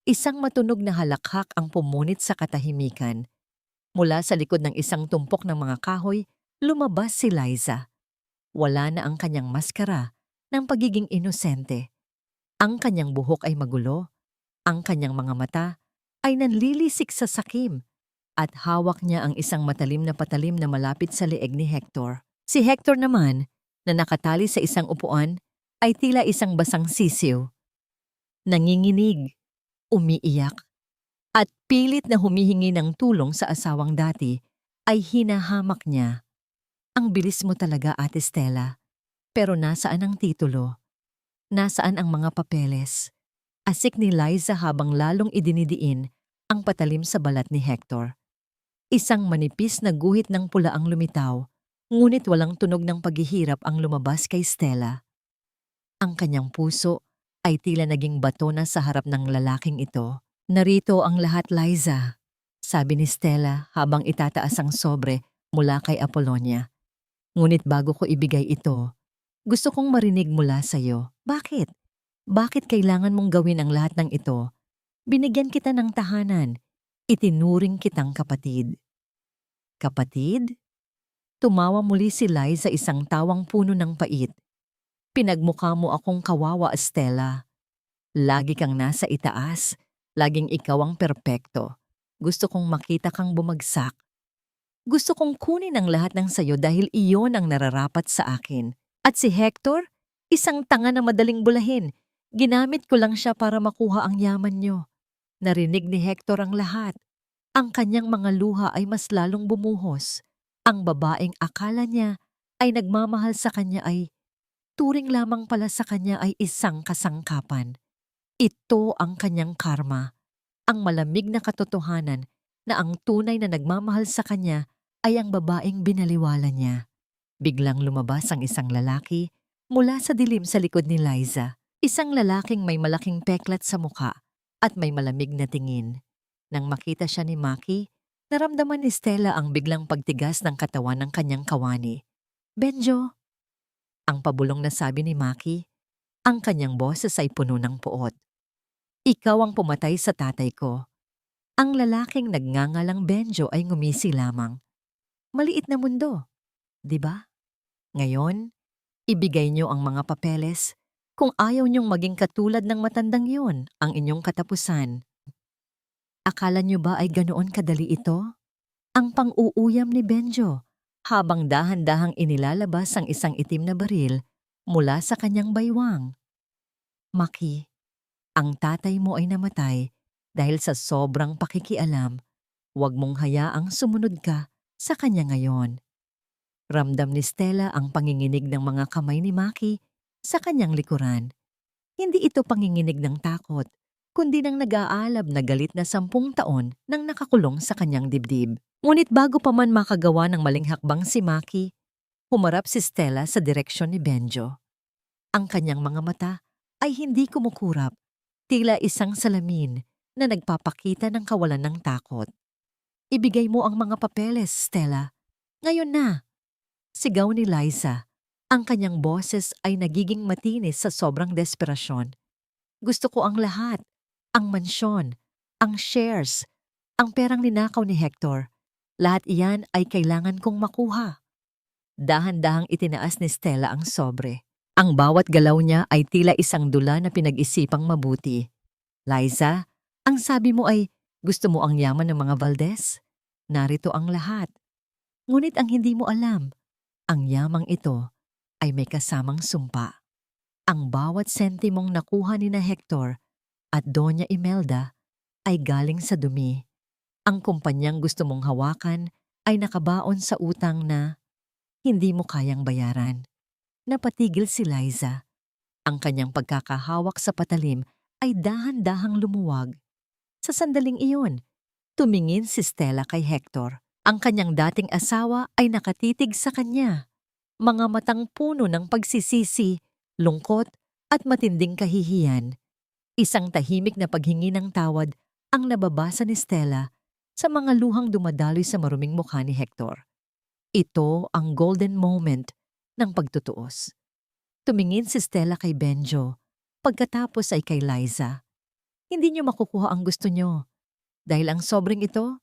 Isang matunog na halakhak ang pumunit sa katahimikan. Mula sa likod ng isang tumpok ng mga kahoy, lumabas si Liza. Wala na ang kanyang maskara ng pagiging inosente. Ang kanyang buhok ay magulo. Ang kanyang mga mata ay nanlilisik sa sakim. at hawak niya ang isang matalim na patalim na malapit sa leeg ni Hector. Si Hector naman, na nakatali sa isang upuan, ay tila isang basang sisiw. Nanginginig, umiiyak, at pilit na humihingi ng tulong sa asawang dati ay hinahamak niya. Ang bilis mo talaga, Ate Stella. Pero nasaan ang titulo? Nasaan ang mga papeles? Asik ni Liza habang lalong idinidiin ang patalim sa balat ni Hector. Isang manipis na guhit ng pula ang lumitaw, ngunit walang tunog ng paghihirap ang lumabas kay Stella. Ang kanyang puso ay tila naging bato na sa harap ng lalaking ito. Narito ang lahat, Liza, sabi ni Stella habang itataas ang sobre mula kay Apollonia. Ngunit bago ko ibigay ito, gusto kong marinig mula sa'yo. Bakit? Bakit kailangan mong gawin ang lahat ng ito? Binigyan kita ng tahanan. Itinuring kitang kapatid. Kapatid? Tumawa muli si Liza isang tawang puno ng pait. Pinagmukha mo akong kawawa, Stella. Lagi kang nasa itaas. Laging ikaw ang perpekto. Gusto kong makita kang bumagsak. Gusto kong kunin ang lahat ng sayo dahil iyon ang nararapat sa akin. At si Hector, isang tanga na madaling bulahin. Ginamit ko lang siya para makuha ang yaman niyo. Narinig ni Hector ang lahat. Ang kanyang mga luha ay mas lalong bumuhos. Ang babaeng akala niya ay nagmamahal sa kanya ay turing lamang pala sa kanya ay isang kasangkapan. Ito ang kanyang karma. Ang malamig na katotohanan na ang tunay na nagmamahal sa kanya ay ang babaeng binaliwala niya. Biglang lumabas ang isang lalaki mula sa dilim sa likod ni Liza. Isang lalaking may malaking peklat sa muka at may malamig na tingin. Nang makita siya ni Maki, naramdaman ni Stella ang biglang pagtigas ng katawan ng kanyang kawani. Benjo, ang pabulong na sabi ni Maki, ang kanyang boses ay puno ng puot. Ikaw ang pumatay sa tatay ko. Ang lalaking nagngangalang Benjo ay ngumisi lamang. Maliit na mundo, di ba? Ngayon, ibigay niyo ang mga papeles. Kung ayaw niyong maging katulad ng matandang yun ang inyong katapusan. Akala niyo ba ay ganoon kadali ito? Ang pang-uuyam ni Benjo habang dahan-dahang inilalabas ang isang itim na baril mula sa kanyang baywang. Maki, ang tatay mo ay namatay dahil sa sobrang pakikialam. Huwag mong hayaang sumunod ka sa kanya ngayon. Ramdam ni Stella ang panginginig ng mga kamay ni Maki sa kanyang likuran. Hindi ito panginginig ng takot, kundi ng nag-aalab na galit na 10 taon nang nakakulong sa kanyang dibdib. Ngunit bago pa man makagawa ng maling hakbang si Maki, humarap si Stella sa direksyon ni Benjo. Ang kanyang mga mata ay hindi kumukurap, tila isang salamin na nagpapakita ng kawalan ng takot. Ibigay mo ang mga papeles, Stella. Ngayon na! Sigaw ni Liza. Ang kanyang boses ay nagiging matinis sa sobrang desperasyon. Gusto ko ang lahat. Ang mansyon, ang shares, ang perang ninakaw ni Hector. Lahat iyan ay kailangan kong makuha. Dahan-dahang itinaas ni Stella ang sobre. Ang bawat galaw niya ay tila isang dula na pinag-isipang mabuti. Liza, ang sabi mo ay gusto mo ang yaman ng mga Valdez? Narito ang lahat. Ngunit ang hindi mo alam, ang yamang ito ay may kasamang sumpa. Ang bawat sentimong nakuha ni na Hector at Doña Imelda ay galing sa dumi. Ang kumpanyang gusto mong hawakan ay nakabaon sa utang na hindi mo kayang bayaran. Napatigil si Liza. Ang kanyang pagkakahawak sa patalim ay dahan-dahang lumuwag. Sa sandaling iyon, tumingin si Stella kay Hector. Ang kanyang dating asawa ay nakatitig sa kanya. Mga matang puno ng pagsisisi, lungkot at matinding kahihiyan. Isang tahimik na paghingi ng tawad ang nababasa ni Stella sa mga luhang dumadaloy sa maruming mukha ni Hector. Ito ang golden moment ng pagtutuos. Tumingin si Stella kay Benjo, pagkatapos ay kay Liza. Hindi niyo makukuha ang gusto niyo dahil ang sobreng ito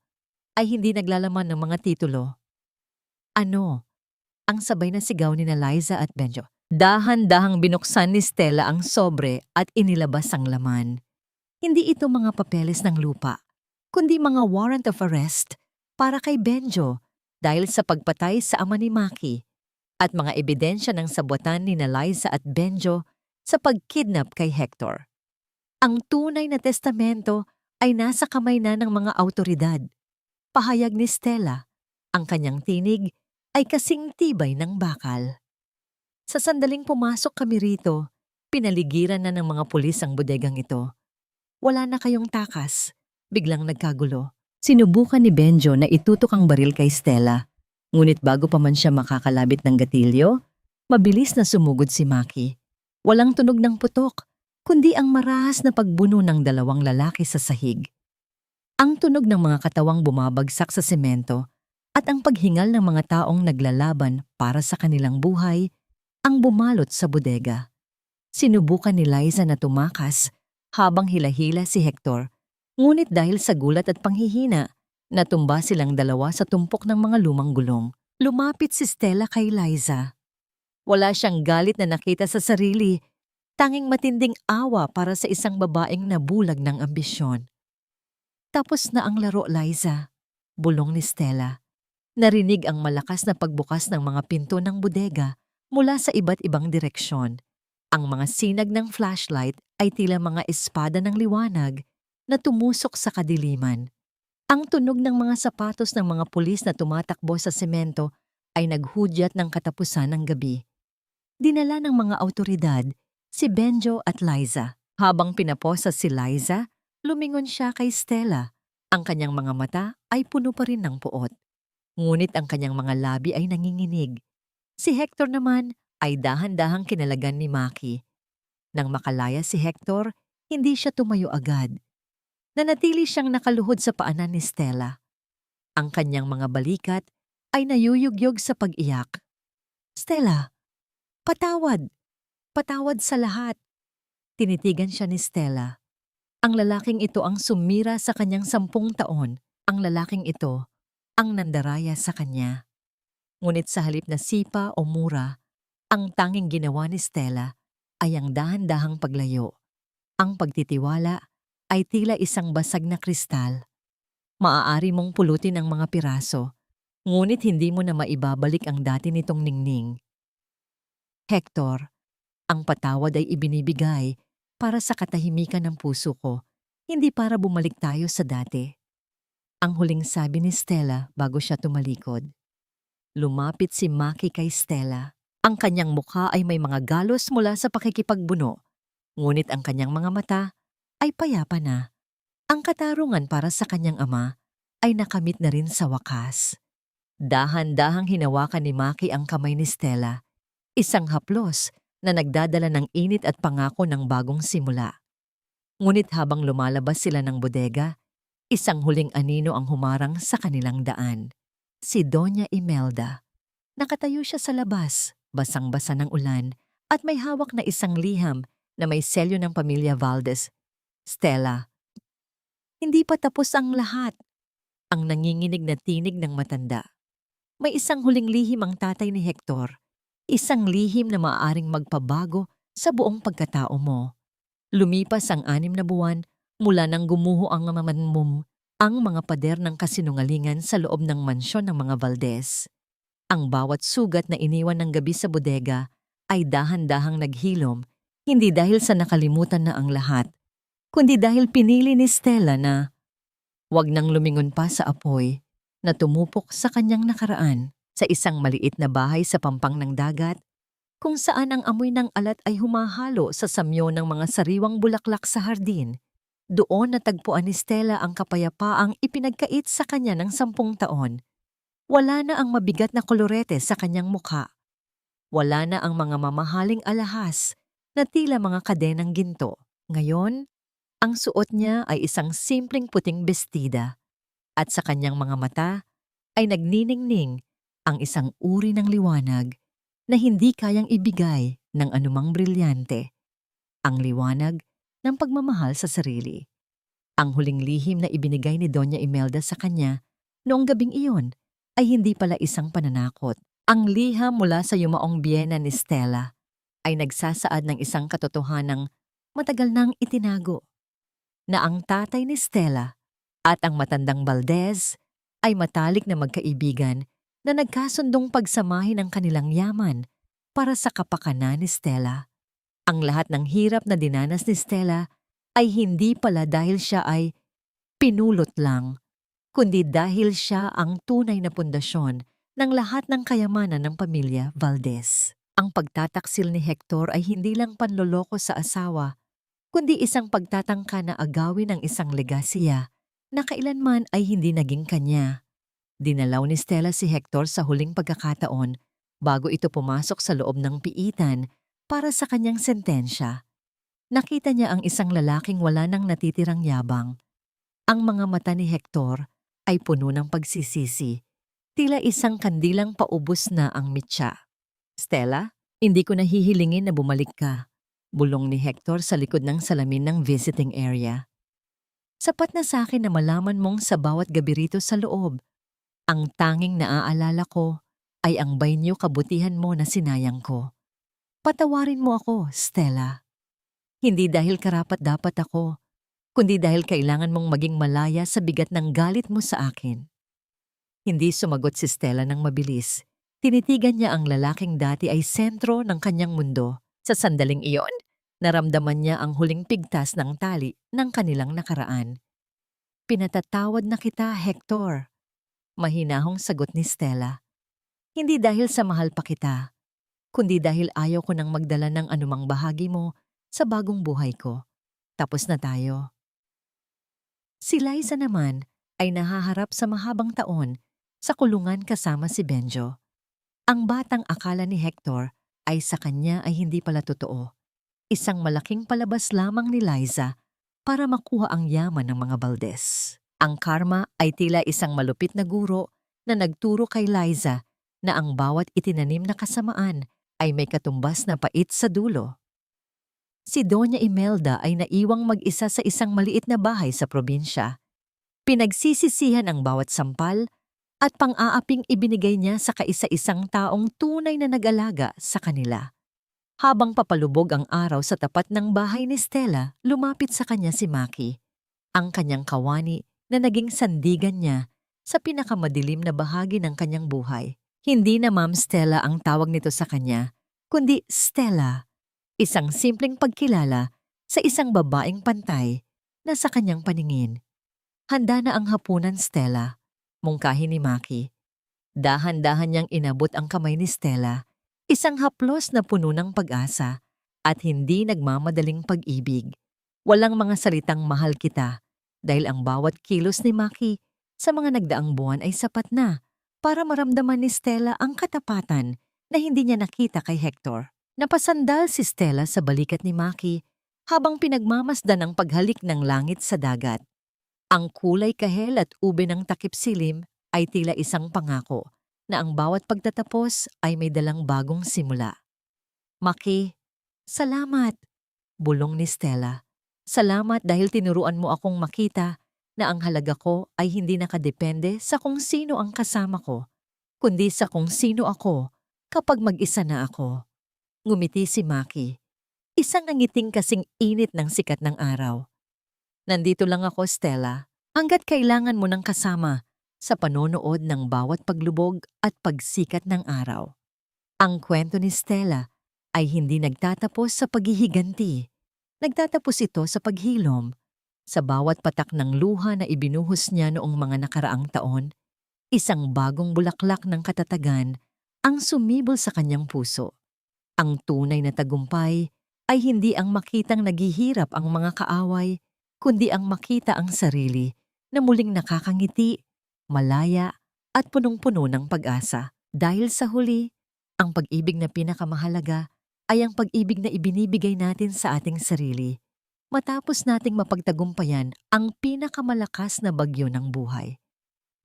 ay hindi naglalaman ng mga titulo. Ano? Ang sabay na sigaw ni na Liza at Benjo. Dahan-dahang binuksan ni Stella ang sobre at inilabas ang laman. Hindi ito mga papeles ng lupa, kundi mga warrant of arrest para kay Benjo dahil sa pagpatay sa ama ni Maki at mga ebidensya ng sabuatan ni Liza at Benjo sa pagkidnap kay Hector. Ang tunay na testamento ay nasa kamay na ng mga awtoridad. Pahayag ni Stella, ang kanyang tinig ay kasing tibay ng bakal. Sa sandaling pumasok kami rito, pinaligiran na ng mga pulis ang bodegang ito. Wala na kayong takas. Biglang nagkagulo. Sinubukan ni Benjo na itutok ang baril kay Stella. Ngunit bago pa man siya makakalabit ng gatilyo, mabilis na sumugod si Maki. Walang tunog ng putok, kundi ang marahas na pagbuno ng dalawang lalaki sa sahig. Ang tunog ng mga katawang bumabagsak sa semento at ang paghingal ng mga taong naglalaban para sa kanilang buhay ang bumalot sa bodega. Sinubukan ni Liza na tumakas habang hilahila si Hector, ngunit dahil sa gulat at panghihina, natumba silang dalawa sa tumpok ng mga lumang gulong. Lumapit si Stella kay Liza. Wala siyang galit na nakita sa sarili, tanging matinding awa para sa isang babaeng nabulag ng ambisyon. Tapos na ang laro, Liza, bulong ni Stella. Narinig ang malakas na pagbukas ng mga pinto ng bodega mula sa iba't ibang direksyon. Ang mga sinag ng flashlight ay tila mga espada ng liwanag na tumusok sa kadiliman. Ang tunog ng mga sapatos ng mga pulis na tumatakbo sa semento ay naghudyat ng katapusan ng gabi. Dinala ng mga awtoridad si Benjo at Liza. Habang pinaposa si Liza, lumingon siya kay Stella. Ang kanyang mga mata ay puno pa rin ng puot. Ngunit ang kanyang mga labi ay nanginginig. Si Hector naman ay dahan-dahang kinalagan ni Maki. Nang makalaya si Hector, hindi siya tumayo agad. Nanatili siyang nakaluhod sa paanan ni Stella. Ang kanyang mga balikat ay nayuyugyog sa pag-iyak. Stella, patawad! Patawad sa lahat! Tinitigan siya ni Stella. Ang lalaking ito ang sumira sa kanyang 10 taon. Ang lalaking ito ang nandaraya sa kanya. Ngunit sa halip na sipa o mura, ang tanging ginawa ni Stella ay ang dahan-dahang paglayo. Ang pagtitiwala ay tila isang basag na kristal. Maaari mong pulutin ang mga piraso, ngunit hindi mo na maibabalik ang dati nitong ningning. Hector, ang patawad ay ibinibigay para sa katahimikan ng puso ko, hindi para bumalik tayo sa dati. Ang huling sabi ni Stella bago siya tumalikod. Lumapit si Maki kay Stella. Ang kanyang mukha ay may mga galos mula sa pakikipagbuno, ngunit ang kanyang mga mata ay payapa na. Ang katarungan para sa kanyang ama ay nakamit na rin sa wakas. Dahan-dahang hinawakan ni Maki ang kamay ni Stella, isang haplos na nagdadala ng init at pangako ng bagong simula. Ngunit habang lumalabas sila ng bodega, isang huling anino ang humarang sa kanilang daan. Si Doña Imelda. Nakatayo siya sa labas, basang-basa ng ulan, at may hawak na isang liham na may selyo ng pamilya Valdez. Stella. Hindi pa tapos ang lahat. Ang nanginginig na tinig ng matanda. May isang huling lihim ang tatay ni Hector. Isang lihim na maaaring magpabago sa buong pagkatao mo. Lumipas ang 6 na buwan mula nang gumuho ang mga pader ng kasinungalingan sa loob ng mansyon ng mga Valdez. Ang bawat sugat na iniwan ng gabi sa bodega ay dahan-dahang naghilom, hindi dahil sa nakalimutan na ang lahat, kundi dahil pinili ni Stella na wag nang lumingon pa sa apoy na tumupok sa kanyang nakaraan sa isang maliit na bahay sa pampang ng dagat kung saan ang amoy ng alat ay humahalo sa samyo ng mga sariwang bulaklak sa hardin. Doon natagpuan ni Stella ang kapayapaang ipinagkait sa kanya ng 10 taon. Wala na ang mabigat na kolorete sa kanyang mukha. Wala na ang mga mamahaling alahas na tila mga kadenang ginto. Ngayon, ang suot niya ay isang simpleng puting bestida. At sa kanyang mga mata ay nagniningning ang isang uri ng liwanag na hindi kayang ibigay ng anumang brilyante. Ang liwanag ng pagmamahal sa sarili. Ang huling lihim na ibinigay ni Doña Imelda sa kanya noong gabing iyon ay hindi pala isang pananakot. Ang liham mula sa yumaong biyena ni Stella ay nagsasaad ng isang katotohanang matagal nang itinago, na ang tatay ni Stella at ang matandang Valdez ay matalik na magkaibigan na nagkasundong pagsamahin ang kanilang yaman para sa kapakanan ni Stella. Ang lahat ng hirap na dinanas ni Stella ay hindi pala dahil siya ay pinulot lang, kundi dahil siya ang tunay na pundasyon ng lahat ng kayamanan ng pamilya Valdez. Ang pagtataksil ni Hector ay hindi lang panloloko sa asawa, kundi isang pagtatangka na agawin ang isang legasiya na kailanman ay hindi naging kanya. Dinalaw ni Stella si Hector sa huling pagkakataon bago ito pumasok sa loob ng piitan para sa kanyang sentensya. Nakita niya ang isang lalaking wala nang natitirang yabang. Ang mga mata ni Hector ay puno ng pagsisisi. Tila isang kandilang paubos na ang mitya. Stella, hindi ko nahihilingin na bumalik ka, bulong ni Hector sa likod ng salamin ng visiting area. Sapat na sa akin na malaman mong sa bawat gabi rito sa loob, ang tanging naaalala ko ay ang baynyo kabutihan mo na sinayang ko. Patawarin mo ako, Stella. Hindi dahil karapat-dapat ako, kundi dahil kailangan mong maging malaya sa bigat ng galit mo sa akin. Hindi sumagot si Stella ng mabilis. Tinitigan niya ang lalaking dati ay sentro ng kanyang mundo. Sa sandaling iyon, naramdaman niya ang huling pigtas ng tali ng kanilang nakaraan. Pinatatawad na kita, Hector. Mahinahong sagot ni Stella. Hindi dahil sa mahal pa kita, kundi dahil ayaw ko nang magdala ng anumang bahagi mo sa bagong buhay ko. Tapos na tayo. Si Liza naman ay nahaharap sa mahabang taon sa kulungan kasama si Benjo. Ang batang akala ni Hector ay sa kanya ay hindi pala totoo. Isang malaking palabas lamang ni Liza para makuha ang yaman ng mga Valdez. Ang karma ay tila isang malupit na guro na nagturo kay Liza na ang bawat itinanim na kasamaan ay may katumbas na pait sa dulo. Si Doña Imelda ay naiwang mag-isa sa isang maliit na bahay sa probinsya. Pinagsisisihan ang bawat sampal at pang-aaping ibinigay niya sa kaisa-isang taong tunay na nag-alaga sa kanila. Habang papalubog ang araw sa tapat ng bahay ni Stella, lumapit sa kanya si Maki, ang kanyang kawani na naging sandigan niya sa pinakamadilim na bahagi ng kanyang buhay. Hindi na Ma'am Stella ang tawag nito sa kanya, kundi Stella, isang simpleng pagkilala sa isang babaeng pantay na sa kanyang paningin. Handa na ang hapunan, Stella, mungkahi ni Maki. Dahan-dahan niyang inabot ang kamay ni Stella, isang haplos na puno ng pag-asa at hindi nagmamadaling pag-ibig. Walang mga salitang mahal kita dahil ang bawat kilos ni Maki sa mga nagdaang buwan ay sapat na para maramdaman ni Stella ang katapatan na hindi niya nakita kay Hector. Napasandal si Stella sa balikat ni Maki habang pinagmamasdan ang paghalik ng langit sa dagat. Ang kulay kahel at ube ng takip silim ay tila isang pangako na ang bawat pagtatapos ay may dalang bagong simula. Maki, salamat, bulong ni Stella. Salamat dahil tinuruan mo akong makita na ang halaga ko ay hindi nakadepende sa kung sino ang kasama ko, kundi sa kung sino ako kapag mag-isa na ako. Ngumiti si Maki, isang nangiting kasing init ng sikat ng araw. Nandito lang ako, Stella, hanggat kailangan mo ng kasama sa panonood ng bawat paglubog at pagsikat ng araw. Ang kwento ni Stella ay hindi nagtatapos sa paghihiganti. Nagtatapos ito sa paghilom. Sa bawat patak ng luha na ibinuhos niya noong mga nakaraang taon, isang bagong bulaklak ng katatagan ang sumibol sa kanyang puso. Ang tunay na tagumpay ay hindi ang makitang naghihirap ang mga kaaway, kundi ang makita ang sarili na muling nakakangiti, malaya at punong-puno ng pag-asa. Dahil sa huli, ang pag-ibig na pinakamahalaga ay ang pag-ibig na ibinibigay natin sa ating sarili matapos nating mapagtagumpayan ang pinakamalakas na bagyo ng buhay.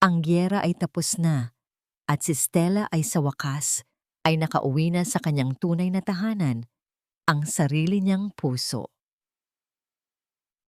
Ang giyera ay tapos na at si Stella ay sa wakas ay nakauwi na sa kanyang tunay na tahanan, ang sarili niyang puso.